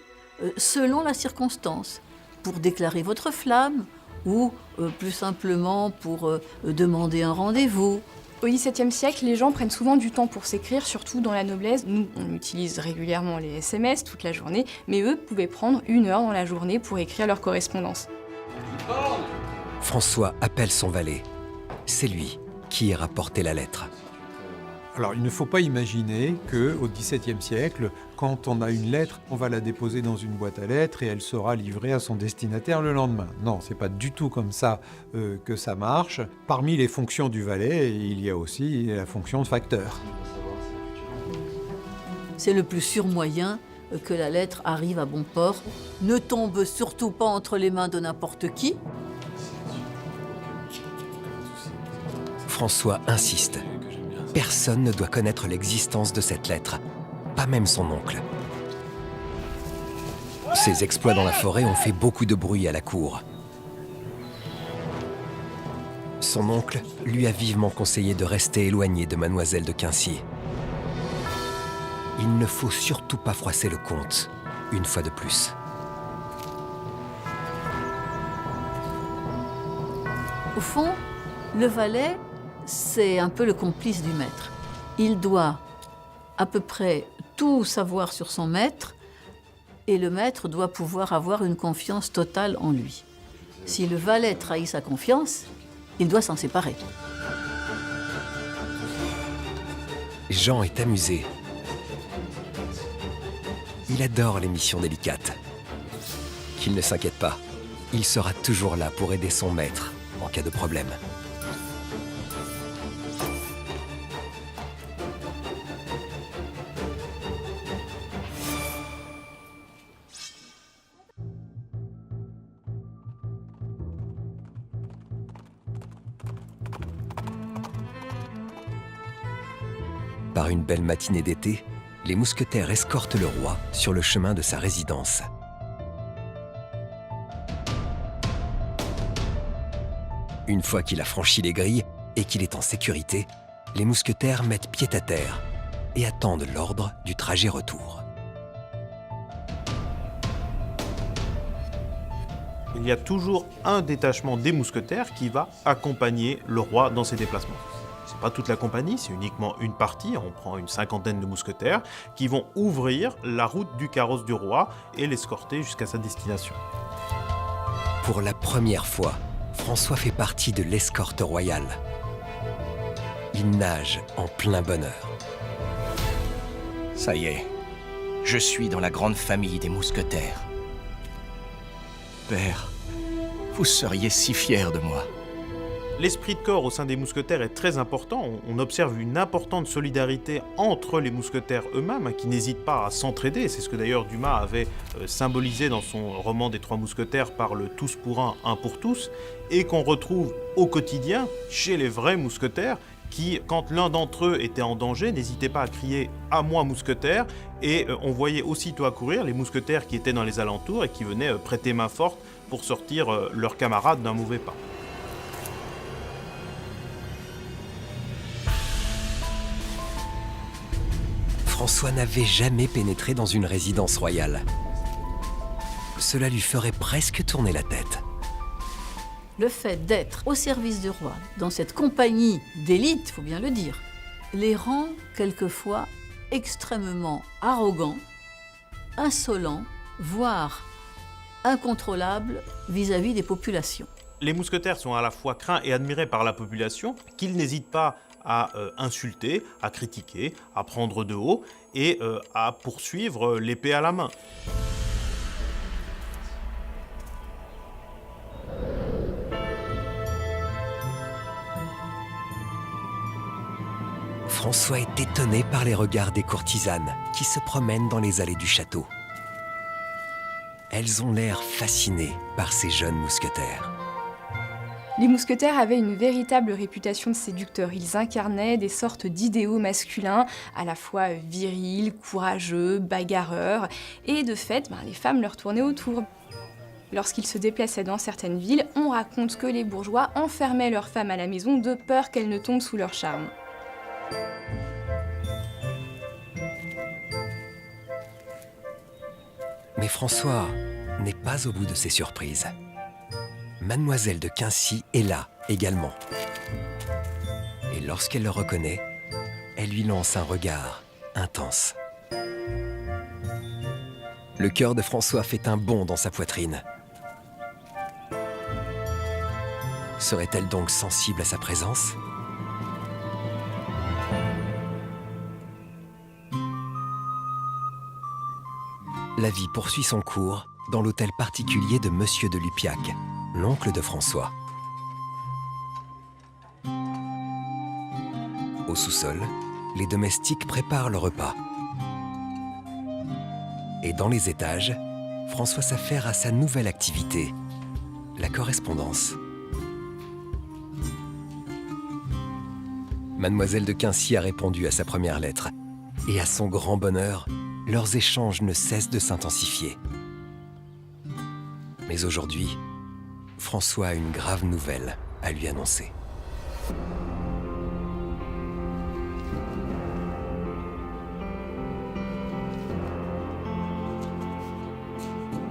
selon la circonstance, pour déclarer votre flamme ou plus simplement pour demander un rendez-vous. Au XVIIe siècle, les gens prennent souvent du temps pour s'écrire, surtout dans la noblesse. Nous, on utilise régulièrement les SMS toute la journée, mais eux pouvaient prendre 1 heure dans la journée pour écrire leur correspondance. François appelle son valet. C'est lui qui ira rapporter la lettre. Alors, il ne faut pas imaginer qu'au XVIIe siècle, quand on a une lettre, on va la déposer dans une boîte à lettres et elle sera livrée à son destinataire le lendemain. Non, c'est pas du tout comme ça que ça marche. Parmi les fonctions du valet, il y a aussi la fonction de facteur. C'est le plus sûr moyen que la lettre arrive à bon port. Ne tombe surtout pas entre les mains de n'importe qui. François insiste. Personne ne doit connaître l'existence de cette lettre, pas même son oncle. Ses exploits dans la forêt ont fait beaucoup de bruit à la cour. Son oncle lui a vivement conseillé de rester éloigné de Mademoiselle de Quincy. Il ne faut surtout pas froisser le comte, une fois de plus. Au fond, le valet, c'est un peu le complice du maître. Il doit à peu près tout savoir sur son maître et le maître doit pouvoir avoir une confiance totale en lui. Si le valet trahit sa confiance, il doit s'en séparer. Jean est amusé. Il adore les missions délicates. Qu'il ne s'inquiète pas, il sera toujours là pour aider son maître en cas de problème. Par une belle matinée d'été, les mousquetaires escortent le roi sur le chemin de sa résidence. Une fois qu'il a franchi les grilles et qu'il est en sécurité, les mousquetaires mettent pied à terre et attendent l'ordre du trajet retour. il y a toujours un détachement des mousquetaires qui va accompagner le roi dans ses déplacements. C'est pas toute la compagnie, c'est uniquement une partie, on prend une cinquantaine de mousquetaires, qui vont ouvrir la route du carrosse du roi et l'escorter jusqu'à sa destination. Pour la première fois, François fait partie de l'escorte royale. Il nage en plein bonheur. Ça y est, je suis dans la grande famille des mousquetaires. Père, vous seriez si fier de moi. L'esprit de corps au sein des mousquetaires est très important. On observe une importante solidarité entre les mousquetaires eux-mêmes, qui n'hésitent pas à s'entraider. C'est ce que d'ailleurs Dumas avait symbolisé dans son roman des Trois Mousquetaires par le tous pour un pour tous, et qu'on retrouve au quotidien chez les vrais mousquetaires, qui, quand l'un d'entre eux était en danger, n'hésitait pas à crier « à moi, mousquetaire !» et on voyait aussitôt accourir les mousquetaires qui étaient dans les alentours et qui venaient prêter main forte pour sortir leurs camarades d'un mauvais pas. François n'avait jamais pénétré dans une résidence royale. Cela lui ferait presque tourner la tête. Le fait d'être au service du roi, dans cette compagnie d'élite, il faut bien le dire, les rend quelquefois extrêmement arrogants, insolents, voire incontrôlables vis-à-vis des populations. Les mousquetaires sont à la fois craints et admirés par la population, qu'ils n'hésitent pas à insulter, à critiquer, à prendre de haut et à poursuivre l'épée à la main. François est étonné par les regards des courtisanes qui se promènent dans les allées du château. Elles ont l'air fascinées par ces jeunes mousquetaires. Les mousquetaires avaient une véritable réputation de séducteurs. Ils incarnaient des sortes d'idéaux masculins, à la fois virils, courageux, bagarreurs. Et de fait, les femmes leur tournaient autour. Lorsqu'ils se déplaçaient dans certaines villes, on raconte que les bourgeois enfermaient leurs femmes à la maison de peur qu'elles ne tombent sous leur charme. Mais François n'est pas au bout de ses surprises. Mademoiselle de Quincy est là également. Et lorsqu'elle le reconnaît, elle lui lance un regard intense. Le cœur de François fait un bond dans sa poitrine. Serait-elle donc sensible à sa présence ? La vie poursuit son cours dans l'hôtel particulier de Monsieur de Lupiac, l'oncle de François. Au sous-sol, les domestiques préparent le repas. Et dans les étages, François s'affaire à sa nouvelle activité, la correspondance. Mademoiselle de Quincy a répondu à sa première lettre. Et à son grand bonheur, leurs échanges ne cessent de s'intensifier. Mais aujourd'hui, François a une grave nouvelle à lui annoncer.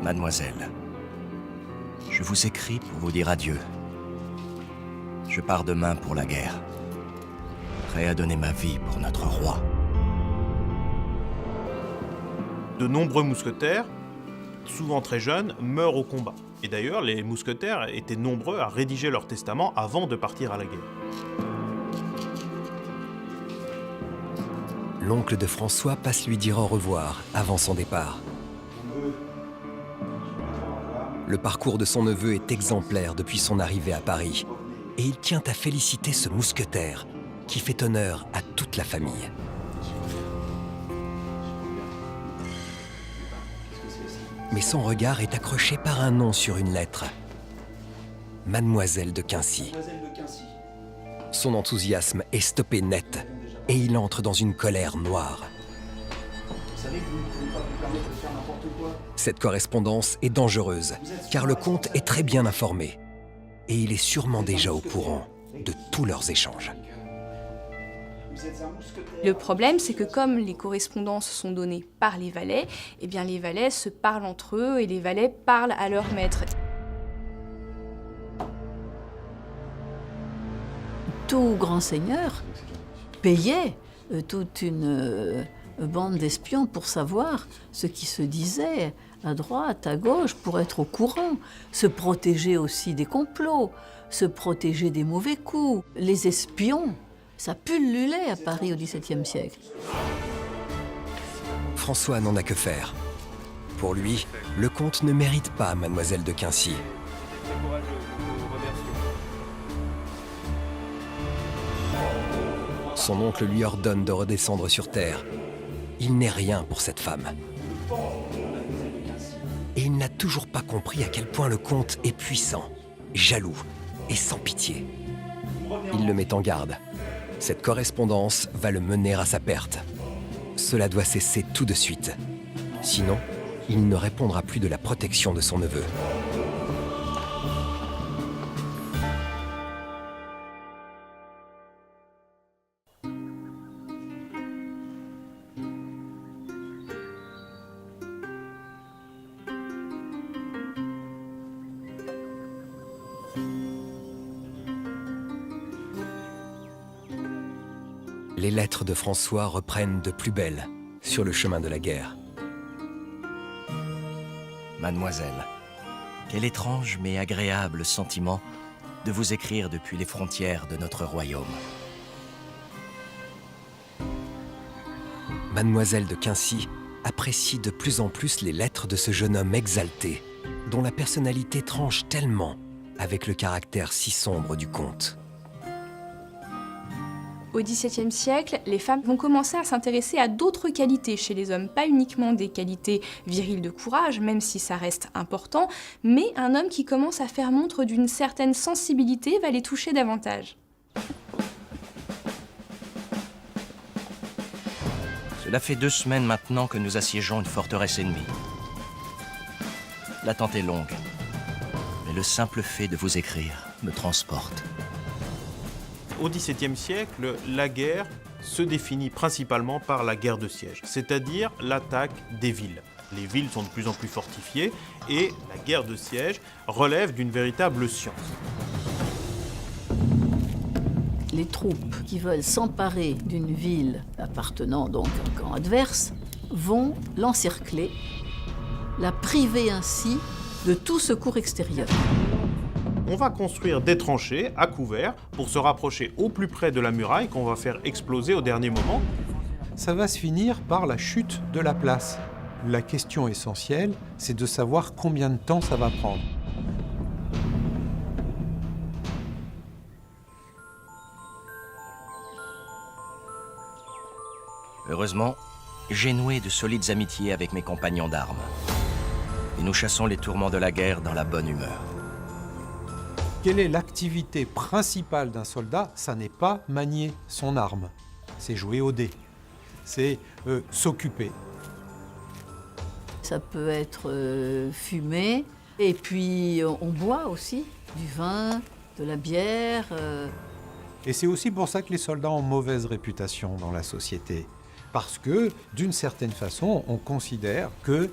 Mademoiselle, je vous écris pour vous dire adieu. Je pars demain pour la guerre, prêt à donner ma vie pour notre roi. De nombreux mousquetaires, souvent très jeunes, meurent au combat. Et d'ailleurs, les mousquetaires étaient nombreux à rédiger leur testament avant de partir à la guerre. L'oncle de François passe lui dire au revoir avant son départ. Le parcours de son neveu est exemplaire depuis son arrivée à Paris. Et il tient à féliciter ce mousquetaire qui fait honneur à toute la famille. Mais son regard est accroché par un nom sur une lettre. Mademoiselle de Quincy. Son enthousiasme est stoppé net et il entre dans une colère noire. Cette correspondance est dangereuse car le comte est très bien informé et il est sûrement déjà au courant de tous leurs échanges. Le problème, c'est que comme les correspondances sont données par les valets, eh bien les valets se parlent entre eux et les valets parlent à leur maître. tout grand seigneur payait toute une bande d'espions pour savoir ce qui se disait à droite, à gauche, pour être au courant, se protéger aussi des complots, se protéger des mauvais coups. Les espions, ça pullulait à Paris au XVIIe siècle. François n'en a que faire. Pour lui, le comte ne mérite pas Mademoiselle de Quincy. Son oncle lui ordonne de redescendre sur terre. Il n'est rien pour cette femme. Et il n'a toujours pas compris à quel point le comte est puissant, jaloux et sans pitié. Il le met en garde. Cette correspondance va le mener à sa perte. Cela doit cesser tout de suite. Sinon, il ne répondra plus de la protection de son neveu. Les lettres de François reprennent de plus belle sur le chemin de la guerre. Mademoiselle, quel étrange mais agréable sentiment de vous écrire depuis les frontières de notre royaume. Mademoiselle de Quincy apprécie de plus en plus les lettres de ce jeune homme exalté, dont la personnalité tranche tellement avec le caractère si sombre du comte. Au XVIIe siècle, les femmes vont commencer à s'intéresser à d'autres qualités chez les hommes, pas uniquement des qualités viriles de courage, même si ça reste important, mais un homme qui commence à faire montre d'une certaine sensibilité va les toucher davantage. Cela fait 2 semaines maintenant que nous assiégeons une forteresse ennemie. L'attente est longue, mais le simple fait de vous écrire me transporte. Au XVIIe siècle, la guerre se définit principalement par la guerre de siège, c'est-à-dire l'attaque des villes. Les villes sont de plus en plus fortifiées et la guerre de siège relève d'une véritable science. Les troupes qui veulent s'emparer d'une ville appartenant donc à un camp adverse vont l'encercler, la priver ainsi de tout secours extérieur. On va construire des tranchées à couvert pour se rapprocher au plus près de la muraille qu'on va faire exploser au dernier moment. Ça va se finir par la chute de la place. La question essentielle, c'est de savoir combien de temps ça va prendre. Heureusement, j'ai noué de solides amitiés avec mes compagnons d'armes. Et nous chassons les tourments de la guerre dans la bonne humeur. Quelle est l'activité principale d'un soldat? Ça n'est pas manier son arme, c'est jouer au dé, c'est s'occuper. Ça peut être fumé, et puis on boit aussi du vin, de la bière. Et c'est aussi pour ça que les soldats ont mauvaise réputation dans la société. Parce que, d'une certaine façon, on considère que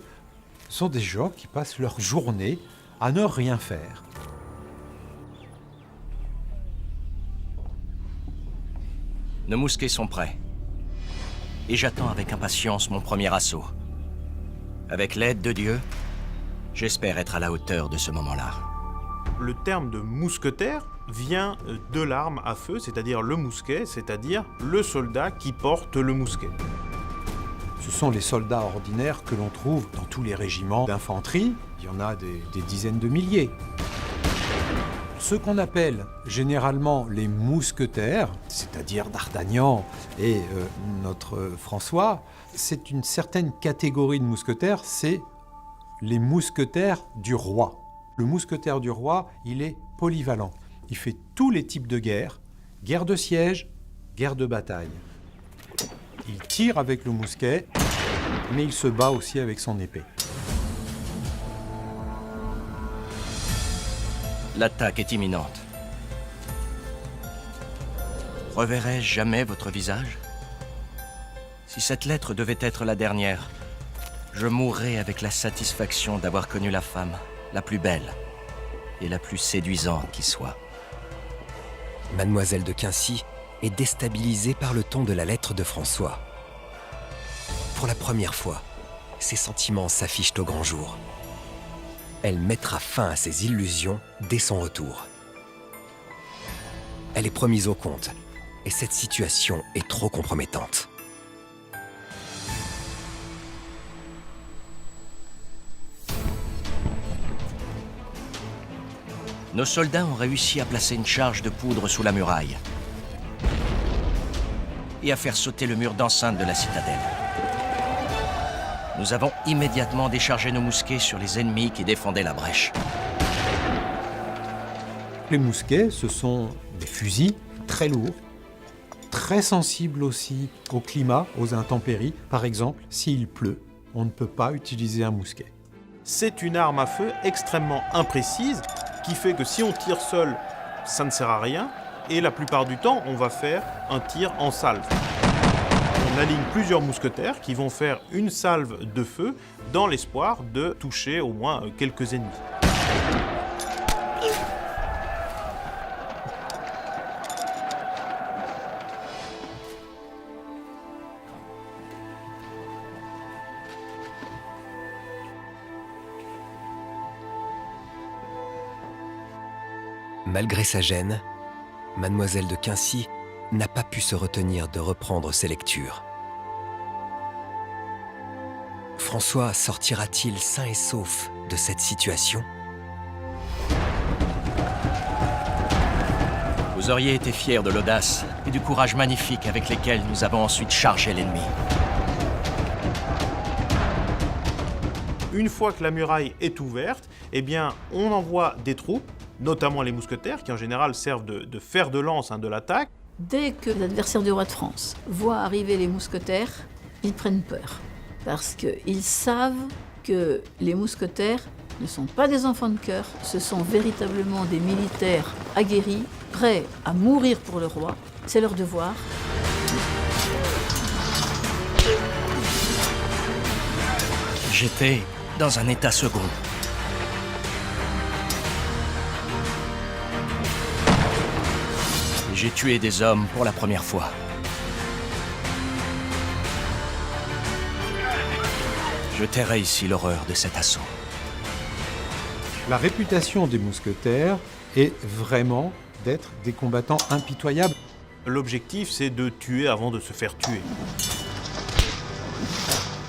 ce sont des gens qui passent leur journée à ne rien faire. Nos mousquets sont prêts. Et j'attends avec impatience mon premier assaut. Avec l'aide de Dieu, j'espère être à la hauteur de ce moment-là. Le terme de mousquetaire vient de l'arme à feu, c'est-à-dire le mousquet, c'est-à-dire le soldat qui porte le mousquet. Ce sont les soldats ordinaires que l'on trouve dans tous les régiments d'infanterie. Il y en a des dizaines de milliers. Ceux qu'on appelle généralement les mousquetaires, c'est-à-dire D'Artagnan et notre François, c'est une certaine catégorie de mousquetaires, c'est les mousquetaires du roi. Le mousquetaire du roi, il est polyvalent. Il fait tous les types de guerre, guerre de siège, guerre de bataille. Il tire avec le mousquet, mais il se bat aussi avec son épée. L'attaque est imminente. Reverrai-je jamais votre visage? Si cette lettre devait être la dernière, je mourrais avec la satisfaction d'avoir connu la femme la plus belle et la plus séduisante qui soit. Mademoiselle de Quincy est déstabilisée par le ton de la lettre de François. Pour la première fois, ses sentiments s'affichent au grand jour. Elle mettra fin à ses illusions dès son retour. Elle est promise au comte, et cette situation est trop compromettante. Nos soldats ont réussi à placer une charge de poudre sous la muraille et à faire sauter le mur d'enceinte de la citadelle. Nous avons immédiatement déchargé nos mousquets sur les ennemis qui défendaient la brèche. Les mousquets, ce sont des fusils très lourds, très sensibles aussi au climat, aux intempéries. Par exemple, s'il pleut, on ne peut pas utiliser un mousquet. C'est une arme à feu extrêmement imprécise qui fait que si on tire seul, ça ne sert à rien. Et la plupart du temps, on va faire un tir en salve. On aligne plusieurs mousquetaires qui vont faire une salve de feu dans l'espoir de toucher au moins quelques ennemis. Malgré sa gêne, Mademoiselle de Quincy n'a pas pu se retenir de reprendre ses lectures. François sortira-t-il sain et sauf de cette situation? Vous auriez été fiers de l'audace et du courage magnifique avec lesquels nous avons ensuite chargé l'ennemi. Une fois que la muraille est ouverte, eh bien, on envoie des troupes, notamment les mousquetaires, qui en général servent de fer de lance de l'attaque. Dès que l'adversaire du roi de France voit arriver les mousquetaires, ils prennent peur. Parce qu'ils savent que les mousquetaires ne sont pas des enfants de cœur, ce sont véritablement des militaires aguerris, prêts à mourir pour le roi. C'est leur devoir. J'étais dans un état second. J'ai tué des hommes pour la première fois. Je tairai ici l'horreur de cet assaut. La réputation des mousquetaires est vraiment d'être des combattants impitoyables. L'objectif, c'est de tuer avant de se faire tuer.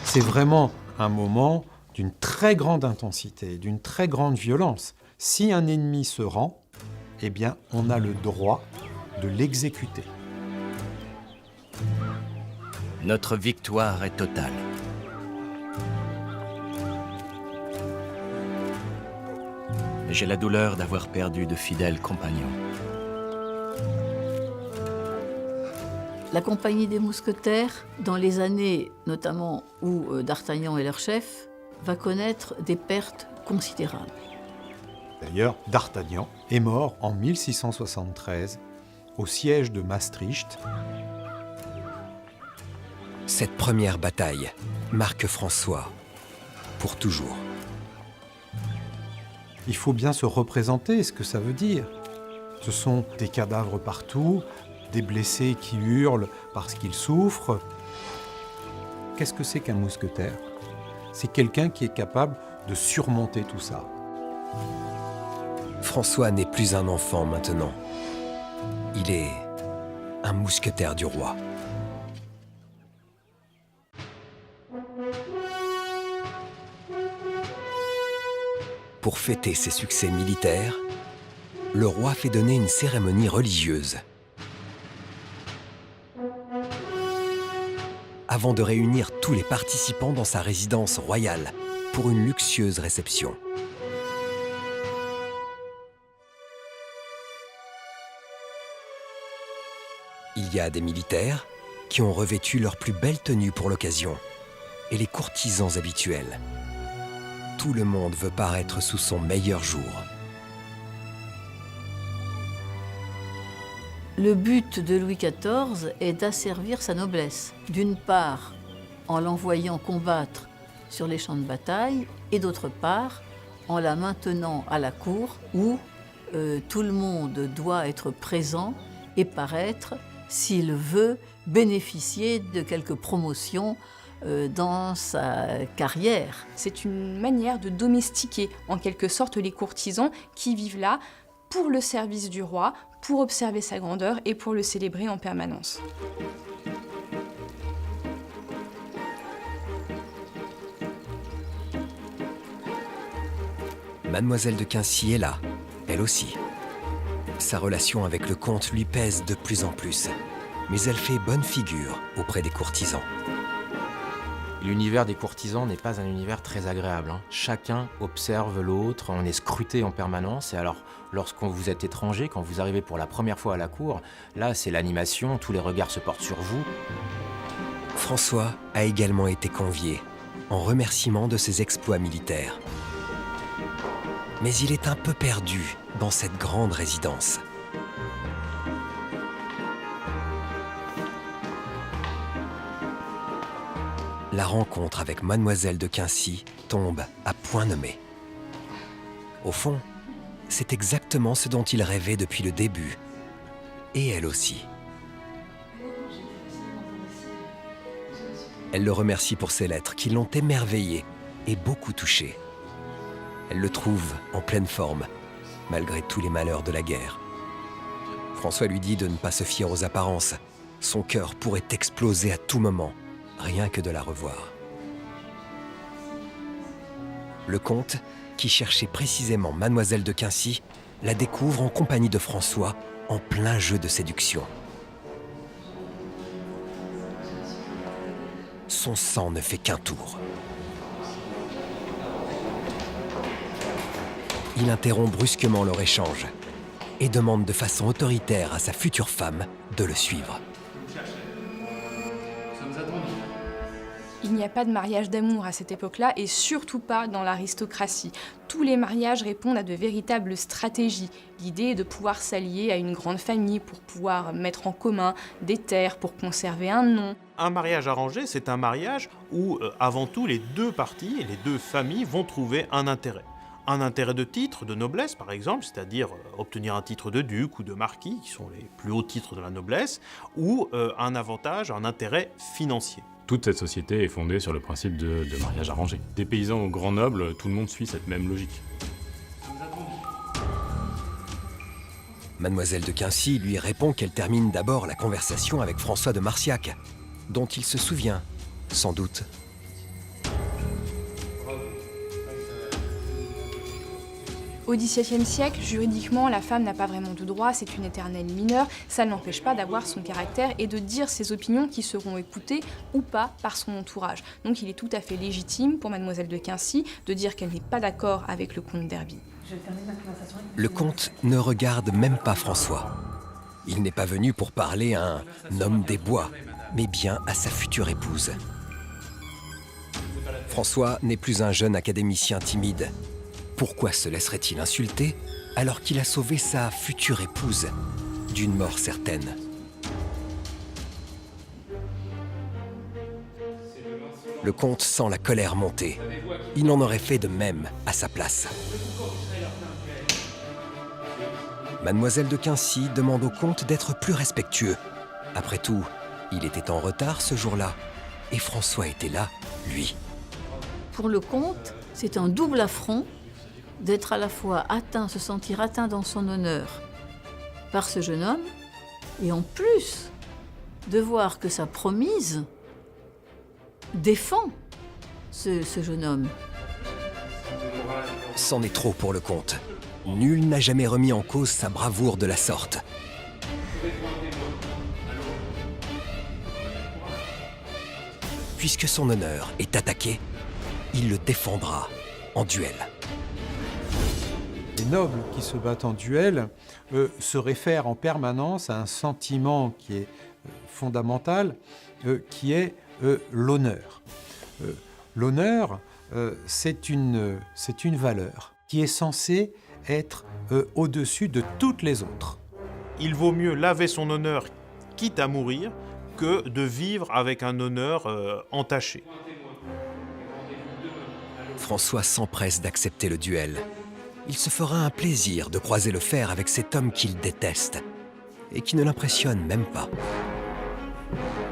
C'est vraiment un moment d'une très grande intensité, d'une très grande violence. Si un ennemi se rend, eh bien, on a le droit de l'exécuter. Notre victoire est totale. J'ai la douleur d'avoir perdu de fidèles compagnons. La compagnie des mousquetaires, dans les années notamment où D'Artagnan est leur chef, va connaître des pertes considérables. D'ailleurs, D'Artagnan est mort en 1673 au siège de Maastricht. Cette première bataille marque François pour toujours. Il faut bien se représenter ce que ça veut dire. Ce sont des cadavres partout, des blessés qui hurlent parce qu'ils souffrent. Qu'est-ce que c'est qu'un mousquetaire? C'est quelqu'un qui est capable de surmonter tout ça. François n'est plus un enfant maintenant. Il est un mousquetaire du roi. Pour fêter ses succès militaires, le roi fait donner une cérémonie religieuse. Avant de réunir tous les participants dans sa résidence royale pour une luxueuse réception. Il y a des militaires qui ont revêtu leur plus belle tenue pour l'occasion et les courtisans habituels. Tout le monde veut paraître sous son meilleur jour. Le but de Louis XIV est d'asservir sa noblesse, d'une part en l'envoyant combattre sur les champs de bataille et d'autre part en la maintenant à la cour où tout le monde doit être présent et paraître s'il veut bénéficier de quelques promotions dans sa carrière. C'est une manière de domestiquer en quelque sorte les courtisans qui vivent là pour le service du roi, pour observer sa grandeur et pour le célébrer en permanence. Mademoiselle de Quincy est là, elle aussi. Sa relation avec le comte lui pèse de plus en plus, mais elle fait bonne figure auprès des courtisans. L'univers des courtisans n'est pas un univers très agréable, hein. Chacun observe l'autre, on est scruté en permanence. Et alors, lorsqu'on vous êtes étranger, quand vous arrivez pour la première fois à la cour, là, c'est l'animation, tous les regards se portent sur vous. François a également été convié, en remerciement de ses exploits militaires. Mais il est un peu perdu dans cette grande résidence. La rencontre avec Mademoiselle de Quincy tombe à point nommé. Au fond, c'est exactement ce dont il rêvait depuis le début. Et elle aussi. Elle le remercie pour ses lettres qui l'ont émerveillé et beaucoup touché. Elle le trouve en pleine forme, malgré tous les malheurs de la guerre. François lui dit de ne pas se fier aux apparences. Son cœur pourrait exploser à tout moment, rien que de la revoir. Le comte, qui cherchait précisément Mademoiselle de Quincy, la découvre en compagnie de François, en plein jeu de séduction. Son sang ne fait qu'un tour. Il interrompt brusquement leur échange et demande de façon autoritaire à sa future femme de le suivre. Il n'y a pas de mariage d'amour à cette époque-là et surtout pas dans l'aristocratie. Tous les mariages répondent à de véritables stratégies. L'idée est de pouvoir s'allier à une grande famille pour pouvoir mettre en commun des terres, pour conserver un nom. Un mariage arrangé, c'est un mariage où, avant tout, les deux parties et les deux familles vont trouver un intérêt. Un intérêt de titre, de noblesse par exemple, c'est-à-dire obtenir un titre de duc ou de marquis, qui sont les plus hauts titres de la noblesse, ou un avantage, un intérêt financier. Toute cette société est fondée sur le principe de mariage arrangé. Des paysans aux grands nobles, tout le monde suit cette même logique. Mademoiselle de Quincy lui répond qu'elle termine d'abord la conversation avec François de Marciac, dont il se souvient, sans doute. Au XVIIe siècle, juridiquement, la femme n'a pas vraiment de droit, c'est une éternelle mineure. Ça ne l'empêche pas d'avoir son caractère et de dire ses opinions qui seront écoutées ou pas par son entourage. Donc il est tout à fait légitime pour Mademoiselle de Quincy de dire qu'elle n'est pas d'accord avec le comte d'Herby. Le comte ne regarde même pas François. Il n'est pas venu pour parler à un homme des bois, mais bien à sa future épouse. François n'est plus un jeune académicien timide. Pourquoi se laisserait-il insulter alors qu'il a sauvé sa future épouse d'une mort certaine? Le comte sent la colère monter. Il en aurait fait de même à sa place. Mademoiselle de Quincy demande au comte d'être plus respectueux. Après tout, il était en retard ce jour-là, et François était là, lui. Pour le comte, c'est un double affront d'être à la fois atteint, se sentir atteint dans son honneur par ce jeune homme, et en plus de voir que sa promise défend ce jeune homme. C'en est trop pour le comte. Nul n'a jamais remis en cause sa bravoure de la sorte. Puisque son honneur est attaqué, il le défendra en duel. Les nobles qui se battent en duel se réfèrent en permanence à un sentiment qui est fondamental, qui est l'honneur. L'honneur, c'est une valeur qui est censée être au-dessus de toutes les autres. Il vaut mieux laver son honneur, quitte à mourir, que de vivre avec un honneur entaché. François s'empresse d'accepter le duel. Il se fera un plaisir de croiser le fer avec cet homme qu'il déteste. et qui ne l'impressionne même pas.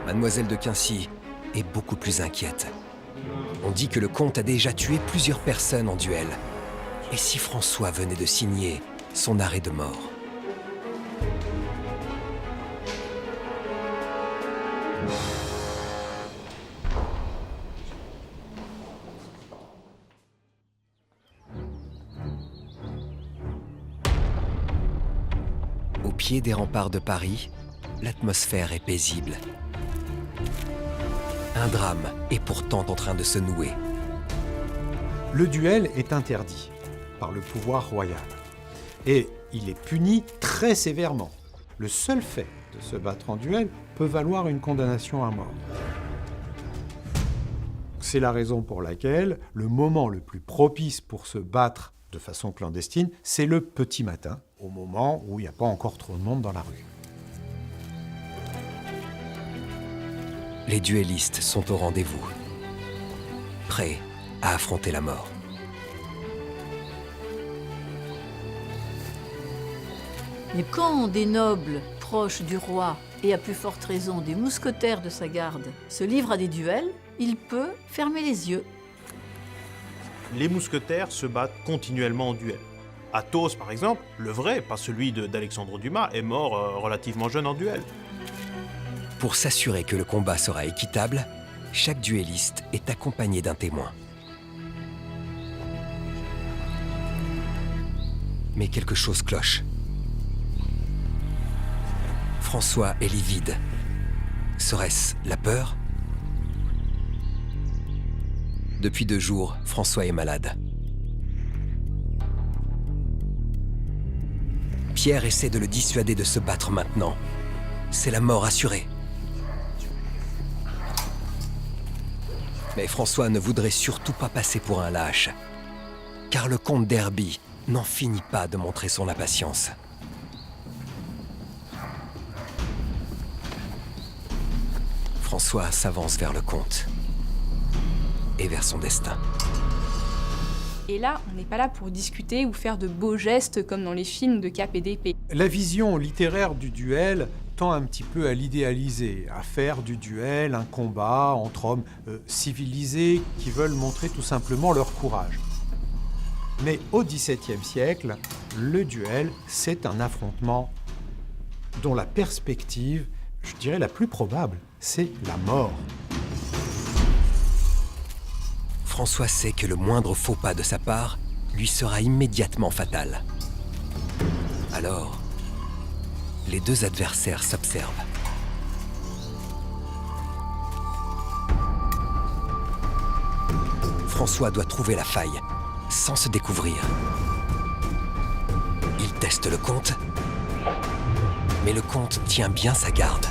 Mademoiselle de Quincy est beaucoup plus inquiète. On dit que le comte a déjà tué plusieurs personnes en duel. Et si François venait de signer son arrêt de mort? Au pied des remparts de Paris, l'atmosphère est paisible. Un drame est pourtant en train de se nouer. Le duel est interdit par le pouvoir royal. Et il est puni très sévèrement. Le seul fait de se battre en duel peut valoir une condamnation à mort. C'est la raison pour laquelle le moment le plus propice pour se battre de façon clandestine, c'est le petit matin, au moment où il n'y a pas encore trop de monde dans la rue. Les duellistes sont au rendez-vous, prêts à affronter la mort. Mais quand des nobles proches du roi, et à plus forte raison des mousquetaires de sa garde, se livrent à des duels, il peut fermer les yeux. Les mousquetaires se battent continuellement en duel. Athos, par exemple, le vrai, pas celui d'Alexandre Dumas, est mort relativement jeune en duel. Pour s'assurer que le combat sera équitable, chaque duelliste est accompagné d'un témoin. Mais quelque chose cloche. François est livide. Serait-ce la peur? Depuis 2 jours, François est malade. Pierre essaie de le dissuader de se battre maintenant. C'est la mort assurée. Mais François ne voudrait surtout pas passer pour un lâche, car le comte d'Herby n'en finit pas de montrer son impatience. François s'avance vers le comte et vers son destin. Et là, on n'est pas là pour discuter ou faire de beaux gestes comme dans les films de cap et d'épée. La vision littéraire du duel tend un petit peu à l'idéaliser, à faire du duel un combat entre hommes civilisés qui veulent montrer tout simplement leur courage. Mais au XVIIe siècle, le duel, c'est un affrontement dont la perspective, je dirais la plus probable, c'est la mort. François sait que le moindre faux pas de sa part lui sera immédiatement fatal. Alors, les 2 adversaires s'observent. François doit trouver la faille, sans se découvrir. Il teste le comte, mais le comte tient bien sa garde.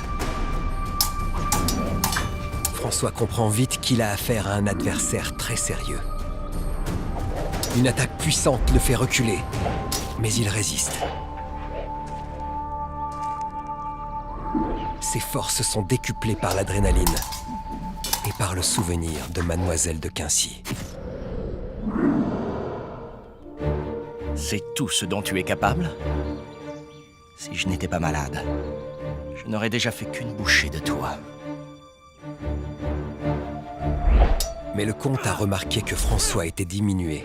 François comprend vite qu'il a affaire à un adversaire très sérieux. Une attaque puissante le fait reculer, mais il résiste. Ses forces sont décuplées par l'adrénaline et par le souvenir de Mademoiselle de Quincy. C'est tout ce dont tu es capable? Si je n'étais pas malade, je n'aurais déjà fait qu'une bouchée de toi. Mais le comte a remarqué que François était diminué.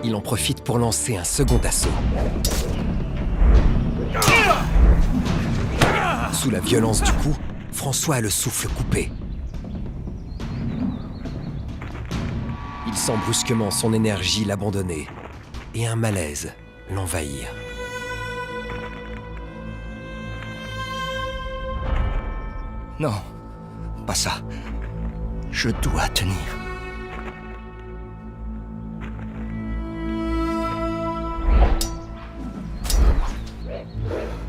Il en profite pour lancer un second assaut. Sous la violence du coup, François a le souffle coupé. Il sent brusquement son énergie l'abandonner et un malaise l'envahir. Non, pas ça. Je dois tenir.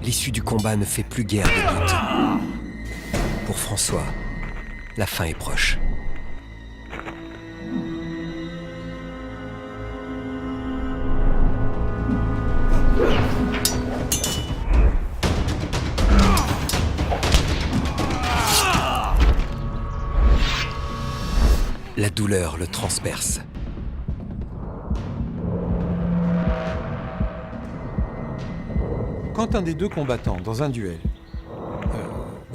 L'issue du combat ne fait plus guère de doute. Pour François, la fin est proche. La douleur le transperce. Quand un des deux combattants, dans un duel,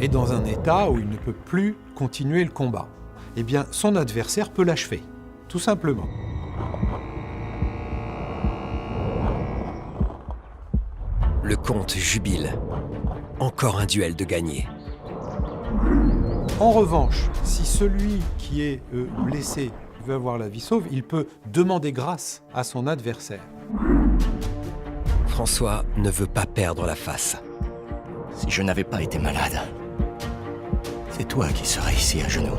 est dans un état où il ne peut plus continuer le combat, eh bien, son adversaire peut l'achever, tout simplement. Le comte jubile. Encore un duel de gagné. En revanche, si celui qui est blessé veut avoir la vie sauve, il peut demander grâce à son adversaire. François ne veut pas perdre la face. Si je n'avais pas été malade, c'est toi qui serais ici à genoux.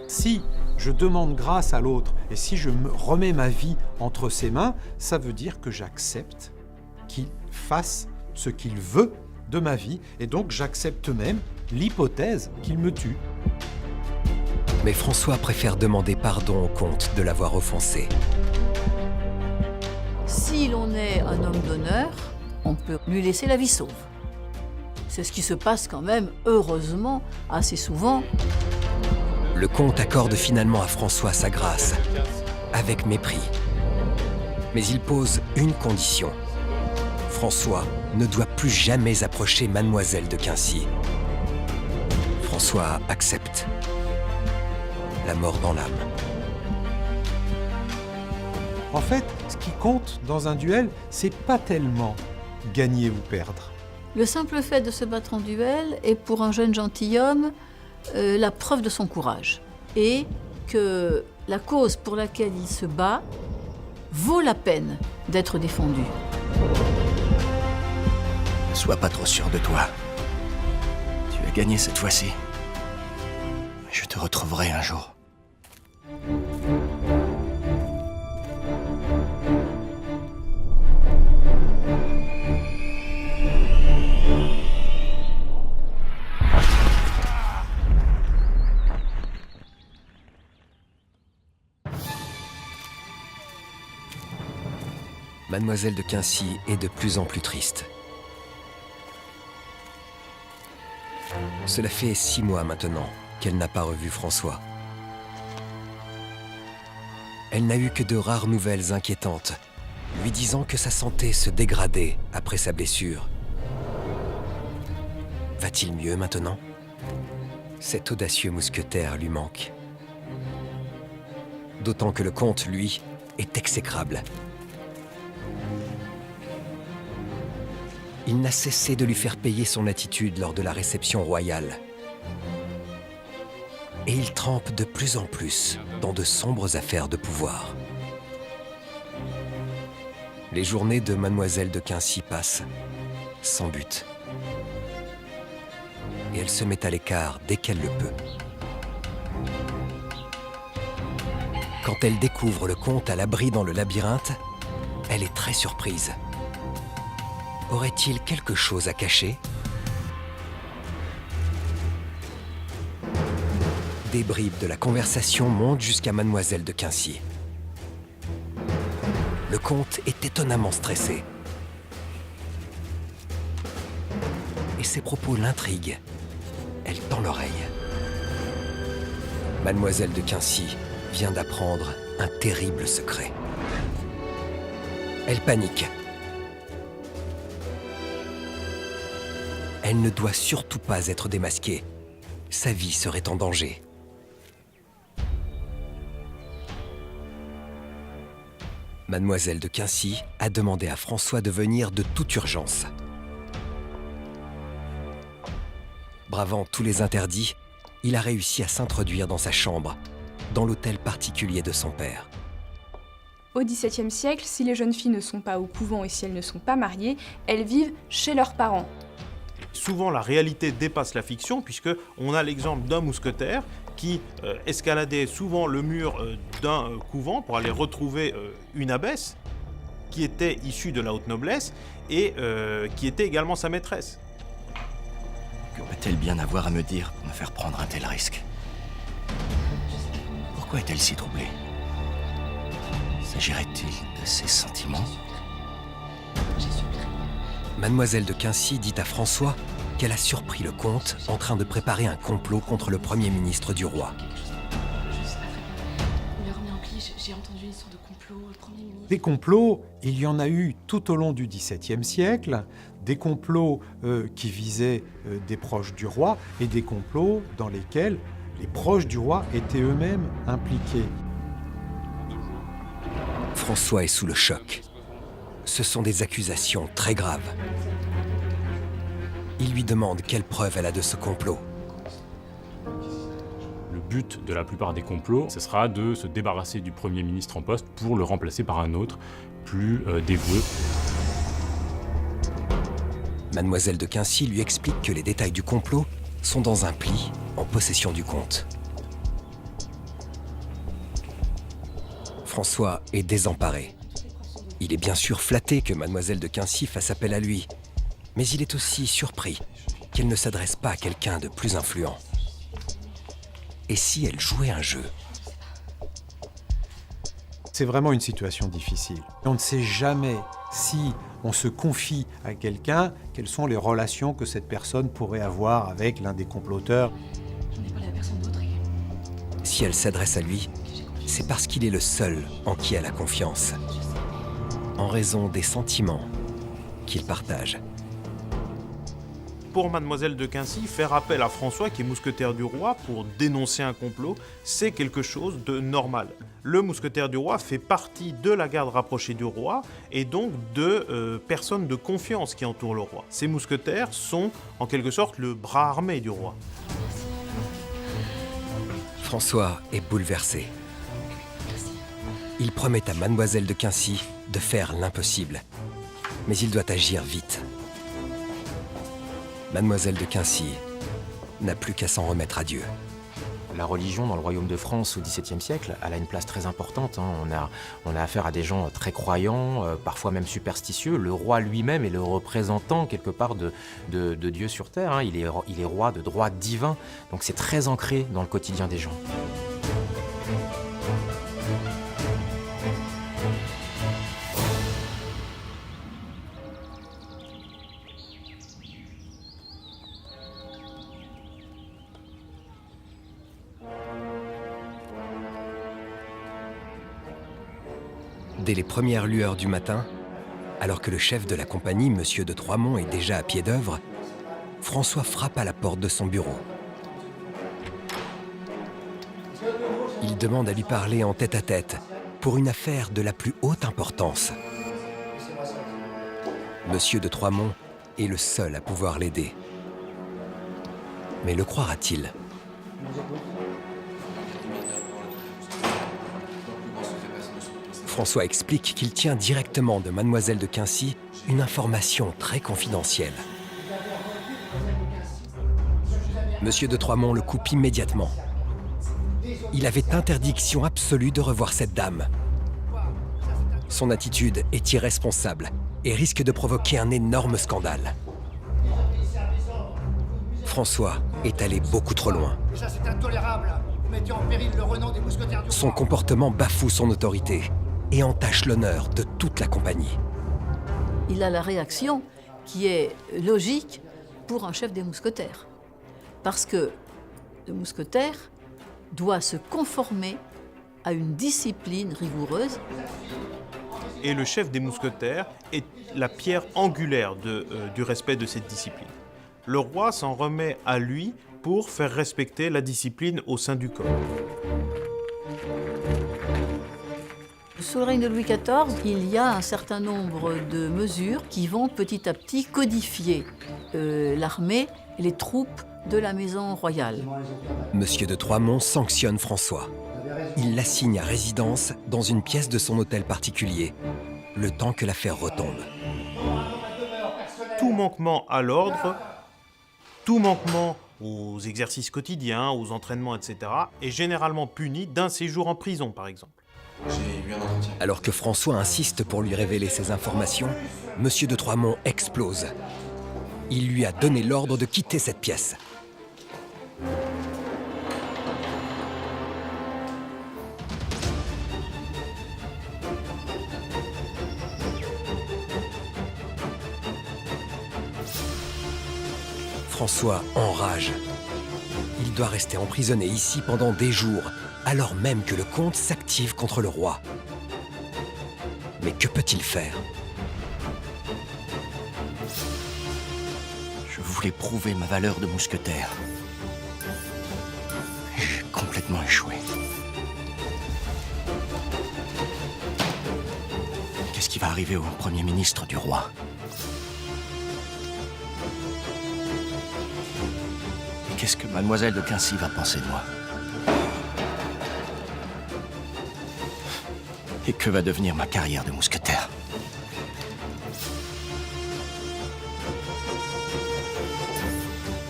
Si je demande grâce à l'autre et si je me remets ma vie entre ses mains, ça veut dire que j'accepte qu'il fasse ce qu'il veut de ma vie et donc j'accepte même l'hypothèse qu'il me tue. Mais François préfère demander pardon au comte de l'avoir offensé. Si l'on est un homme d'honneur, on peut lui laisser la vie sauve. C'est ce qui se passe quand même, heureusement, assez souvent. Le comte accorde finalement à François sa grâce, avec mépris. Mais il pose une condition. François ne doit plus jamais approcher Mademoiselle de Quincy. François accepte. La mort dans l'âme. En fait, ce qui compte dans un duel, c'est pas tellement gagner ou perdre. Le simple fait de se battre en duel est pour un jeune gentilhomme la preuve de son courage. Et que la cause pour laquelle il se bat vaut la peine d'être défendue. Ne sois pas trop sûr de toi. Tu as gagné cette fois-ci. Mais je te retrouverai un jour. Mademoiselle de Quincy est de plus en plus triste. Cela fait 6 mois maintenant qu'elle n'a pas revu François. Elle n'a eu que de rares nouvelles inquiétantes, lui disant que sa santé se dégradait après sa blessure. Va-t-il mieux maintenant? Cet audacieux mousquetaire lui manque. D'autant que le comte, lui, est exécrable. Il n'a cessé de lui faire payer son attitude lors de la réception royale. Et il trempe de plus en plus dans de sombres affaires de pouvoir. Les journées de Mademoiselle de Quincy passent, sans but. Et elle se met à l'écart dès qu'elle le peut. Quand elle découvre le comte à l'abri dans le labyrinthe, elle est très surprise. Aurait-il quelque chose à cacher? Des bribes de la conversation montent jusqu'à Mademoiselle de Quincy. Le comte est étonnamment stressé. Et ses propos l'intriguent. Elle tend l'oreille. Mademoiselle de Quincy vient d'apprendre un terrible secret. Elle panique. Elle ne doit surtout pas être démasquée. Sa vie serait en danger. Mademoiselle de Quincy a demandé à François de venir de toute urgence. Bravant tous les interdits, il a réussi à s'introduire dans sa chambre, dans l'hôtel particulier de son père. Au XVIIe siècle, si les jeunes filles ne sont pas au couvent et si elles ne sont pas mariées, elles vivent chez leurs parents. Souvent, la réalité dépasse la fiction, puisqu'on a l'exemple d'un mousquetaire qui escaladait souvent le mur d'un couvent pour aller retrouver une abbesse qui était issue de la haute noblesse et qui était également sa maîtresse. Que peut-elle bien avoir à me dire pour me faire prendre un tel risque? Pourquoi est-elle si troublée? S'agirait-il de ses sentiments? Mademoiselle de Quincy dit à François qu'elle a surpris le comte en train de préparer un complot contre le Premier ministre du roi. Il est remis en pli, J'ai entendu une histoire de complot, le Premier ministre. Des complots, il y en a eu tout au long du XVIIe siècle, des complots qui visaient des proches du roi et des complots dans lesquels les proches du roi étaient eux-mêmes impliqués. François est sous le choc. Ce sont des accusations très graves. Il lui demande quelle preuve elle a de ce complot. Le but de la plupart des complots, ce sera de se débarrasser du Premier ministre en poste pour le remplacer par un autre, plus dévoué. Mademoiselle de Quincy lui explique que les détails du complot sont dans un pli en possession du comte. François est désemparé. Il est bien sûr flatté que Mademoiselle de Quincy fasse appel à lui, mais il est aussi surpris qu'elle ne s'adresse pas à quelqu'un de plus influent. Et si elle jouait un jeu ? C'est vraiment une situation difficile. On ne sait jamais si on se confie à quelqu'un, quelles sont les relations que cette personne pourrait avoir avec l'un des comploteurs. J'en ai parlé à personne d'autre. Si elle s'adresse à lui, c'est parce qu'il est le seul en qui elle a confiance, en raison des sentiments qu'il partage. Pour Mademoiselle de Quincy, faire appel à François, qui est mousquetaire du roi, pour dénoncer un complot, c'est quelque chose de normal. Le mousquetaire du roi fait partie de la garde rapprochée du roi et donc de personnes de confiance qui entourent le roi. Ces mousquetaires sont en quelque sorte le bras armé du roi. François est bouleversé. Il promet à Mademoiselle de Quincy de faire l'impossible, mais il doit agir vite. Mademoiselle de Quincy n'a plus qu'à s'en remettre à Dieu. La religion dans le royaume de France au XVIIe siècle, elle a une place très importante. On a affaire à des gens très croyants, parfois même superstitieux. Le roi lui-même est le représentant quelque part de Dieu sur terre. Hein. Il est roi de droit divin, donc c'est très ancré dans le quotidien des gens. Dès les premières lueurs du matin, alors que le chef de la compagnie, Monsieur de Troismont, est déjà à pied d'œuvre, François frappe à la porte de son bureau. Il demande à lui parler en tête-à-tête pour une affaire de la plus haute importance. Monsieur de Troismont est le seul à pouvoir l'aider. Mais le croira-t-il ? François explique qu'il tient directement de Mademoiselle de Quincy une information très confidentielle. Monsieur de Troismont le coupe immédiatement. Il avait interdiction absolue de revoir cette dame. Son attitude est irresponsable et risque de provoquer un énorme scandale. François est allé beaucoup trop loin. Ça, c'est intolérable. Vous mettez en péril le renom des mousquetaires du roi. Son comportement bafoue son autorité et entache l'honneur de toute la compagnie. Il a la réaction qui est logique pour un chef des mousquetaires. Parce que le mousquetaire doit se conformer à une discipline rigoureuse. Et le chef des mousquetaires est la pierre angulaire du respect de cette discipline. Le roi s'en remet à lui pour faire respecter la discipline au sein du corps. Sous le règne de Louis XIV, il y a un certain nombre de mesures qui vont petit à petit codifier l'armée et les troupes de la maison royale. Monsieur de Troismont sanctionne François. Il l'assigne à résidence dans une pièce de son hôtel particulier, le temps que l'affaire retombe. Tout manquement à l'ordre, tout manquement aux exercices quotidiens, aux entraînements, etc., est généralement puni d'un séjour en prison, par exemple. Alors que François insiste pour lui révéler ces informations, Monsieur de Troismont explose. Il lui a donné l'ordre de quitter cette pièce. François enrage. Il Il doit rester emprisonné ici pendant des jours, alors même que le comte s'active contre le roi. Mais que peut-il faire? Je voulais prouver ma valeur de mousquetaire. J'ai complètement échoué. Qu'est-ce qui va arriver au Premier ministre du roi? Et qu'est-ce que mademoiselle de Quincy va penser de moi? Et que va devenir ma carrière de mousquetaire?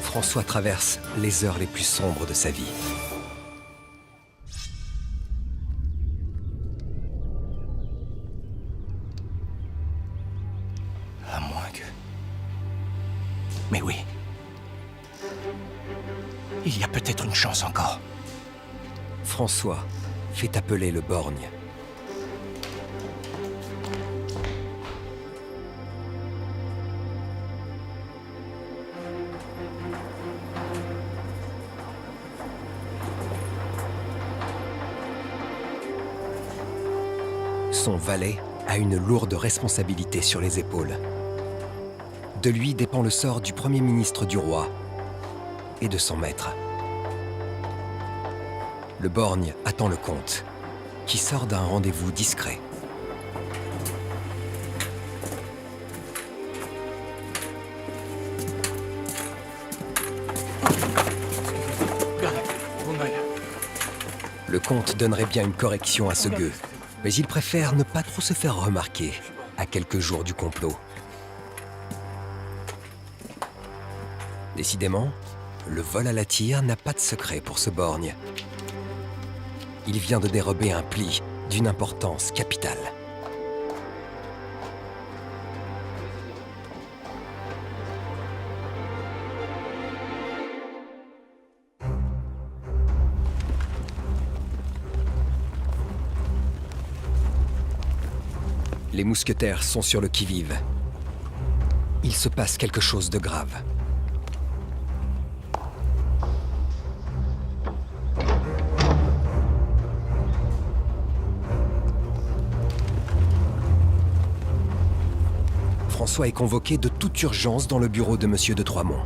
François traverse les heures les plus sombres de sa vie. À moins que... Mais oui. Il y a peut-être une chance encore. François fait appeler le borgne. Son valet a une lourde responsabilité sur les épaules. De lui dépend le sort du Premier ministre du roi et de son maître. Le borgne attend le comte, qui sort d'un rendez-vous discret. Le comte donnerait bien une correction à ce gueux, mais il préfère ne pas trop se faire remarquer à quelques jours du complot. Décidément, le vol à la tire n'a pas de secret pour ce borgne. Il vient de dérober un pli d'une importance capitale. Les mousquetaires sont sur le qui-vive. Il se passe quelque chose de grave. François est convoqué de toute urgence dans le bureau de Monsieur de Troismont.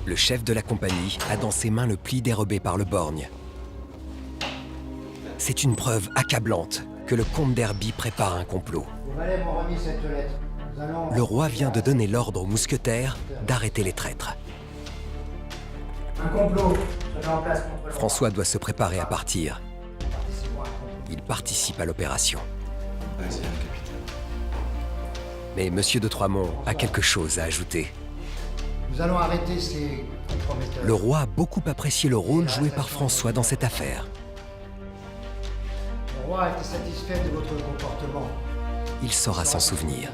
Le chef de la compagnie a dans ses mains le pli dérobé par le borgne. C'est une preuve accablante que le comte d'Herby prépare un complot. Les valets m'ont remis cette lettre. Nous allons... Le roi vient de donner l'ordre aux mousquetaires d'arrêter les traîtres. Un complot se met en place contre le roi. François doit se préparer à partir. Il participe à l'opération. Mais Monsieur de Troismont a quelque chose à ajouter. Nous allons arrêter ces comprometteurs. Le roi a beaucoup apprécié le rôle joué par François dans cette affaire. Le roi était satisfait de votre comportement. Il saura s'en souvenir.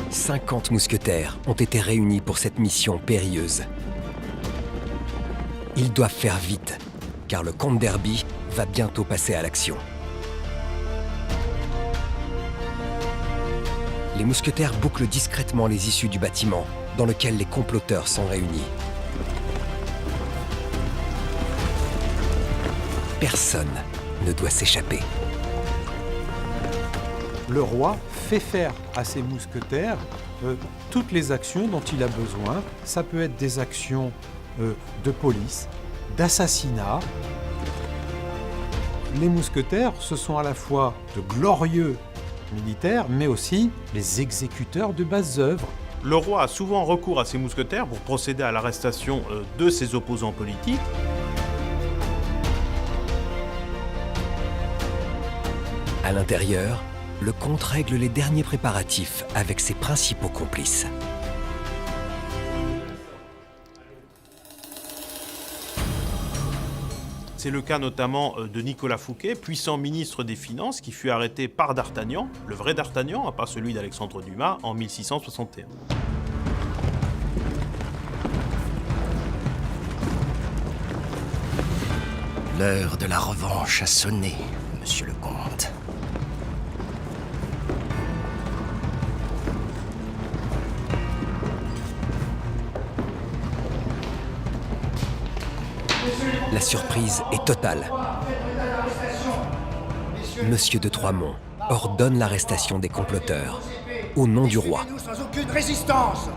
« 50 mousquetaires ont été réunis pour cette mission périlleuse. Ils doivent faire vite, car le comte d'Herby va bientôt passer à l'action. Les mousquetaires bouclent discrètement les issues du bâtiment dans lequel les comploteurs sont réunis. Personne ne doit s'échapper. Le roi fait faire à ses mousquetaires toutes les actions dont il a besoin. Ça peut être des actions de police, d'assassinat. Les mousquetaires, ce sont à la fois de glorieux militaires, mais aussi les exécuteurs de basses œuvres. Le roi a souvent recours à ses mousquetaires pour procéder à l'arrestation de ses opposants politiques. À l'intérieur, le comte règle les derniers préparatifs avec ses principaux complices. C'est le cas notamment de Nicolas Fouquet, puissant ministre des Finances, qui fut arrêté par D'Artagnan, le vrai D'Artagnan, pas celui d'Alexandre Dumas, en 1661. L'heure de la revanche a sonné, monsieur le comte. La surprise est totale. Monsieur de Troismont ordonne l'arrestation des comploteurs au nom du roi. Sans aucune résistance.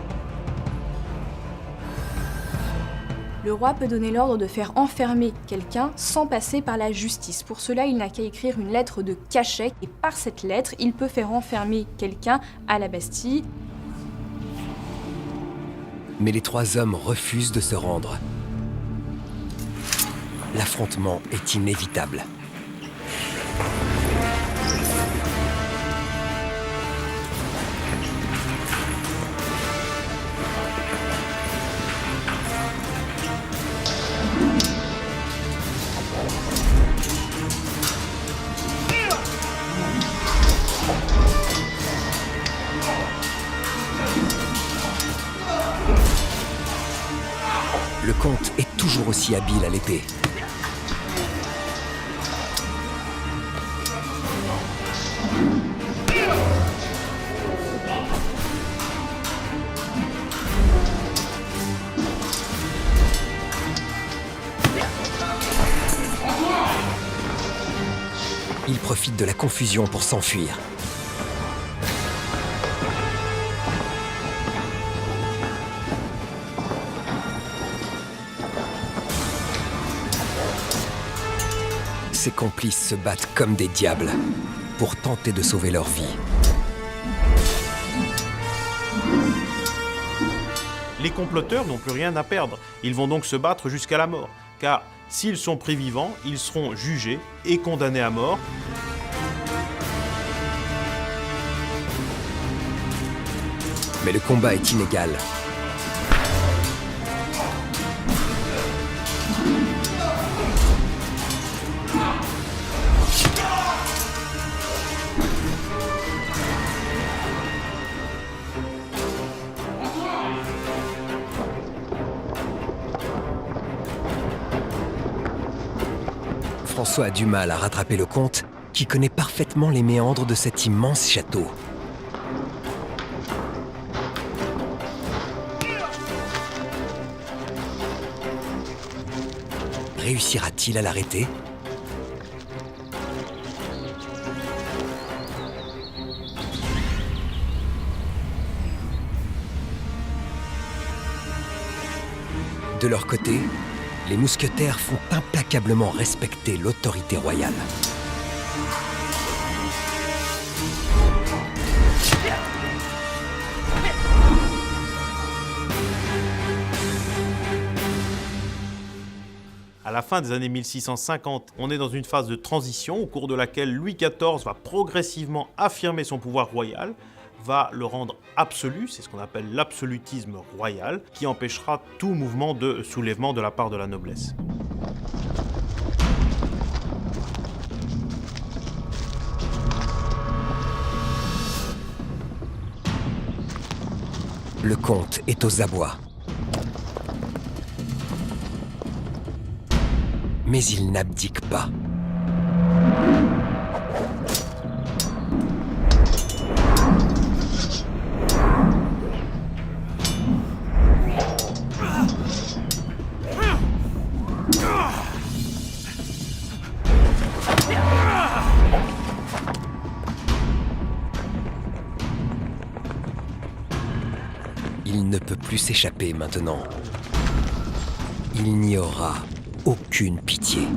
Le roi peut donner l'ordre de faire enfermer quelqu'un sans passer par la justice. Pour cela, il n'a qu'à écrire une lettre de cachet et par cette lettre, il peut faire enfermer quelqu'un à la Bastille. Mais les 3 hommes refusent de se rendre. L'affrontement est inévitable. Le comte est toujours aussi habile à l'épée. Il profite de la confusion pour s'enfuir. Ses complices se battent comme des diables pour tenter de sauver leur vie. Les comploteurs n'ont plus rien à perdre. Ils vont donc se battre jusqu'à la mort. Car s'ils sont pris vivants, ils seront jugés et condamnés à mort. Mais le combat est inégal. François a du mal à rattraper le comte, qui connaît parfaitement les méandres de cet immense château. Réussira-t-il à l'arrêter ? De leur côté, les mousquetaires font implacablement respecter l'autorité royale. À la fin des années 1650, on est dans une phase de transition au cours de laquelle Louis XIV va progressivement affirmer son pouvoir royal, va le rendre absolu, c'est ce qu'on appelle l'absolutisme royal, qui empêchera tout mouvement de soulèvement de la part de la noblesse. Le comte est aux abois. Mais il n'abdique pas. Il ne peut plus s'échapper maintenant. Il n'y aura aucune pitié.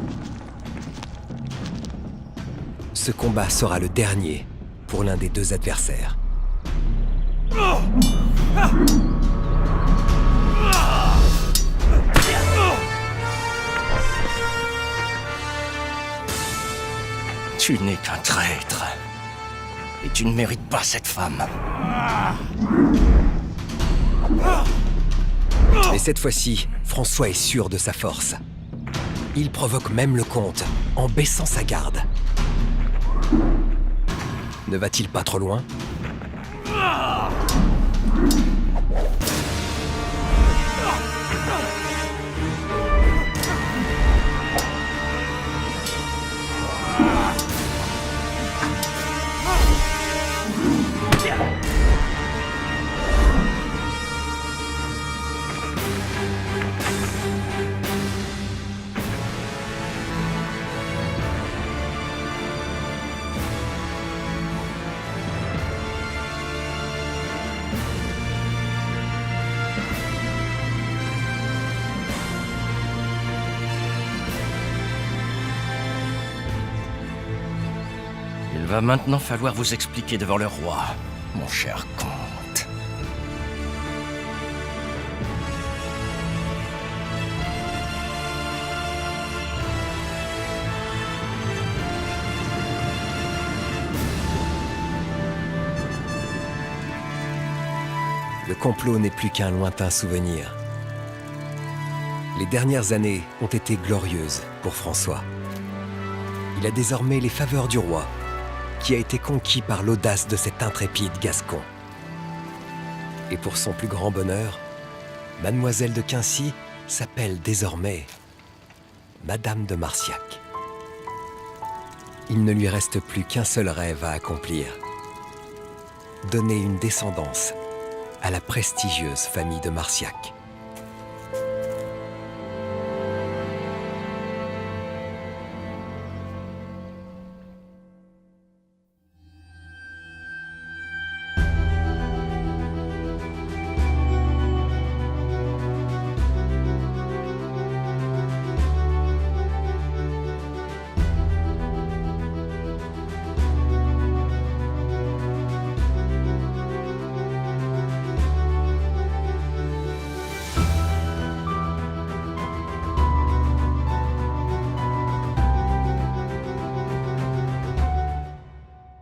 Ce combat sera le dernier pour l'un des deux adversaires. Tu n'es qu'un traître. Et tu ne mérites pas cette femme. Mais cette fois-ci, François est sûr de sa force. Il provoque même le comte en baissant sa garde. Ne va-t-il pas trop loin ? Il va maintenant falloir vous expliquer devant le roi, mon cher comte. Le complot n'est plus qu'un lointain souvenir. Les dernières années ont été glorieuses pour François. Il a désormais les faveurs du roi, qui a été conquis par l'audace de cet intrépide Gascon. Et pour son plus grand bonheur, Mademoiselle de Quincy s'appelle désormais Madame de Marciac. Il ne lui reste plus qu'un seul rêve à accomplir. Donner une descendance à la prestigieuse famille de Marciac.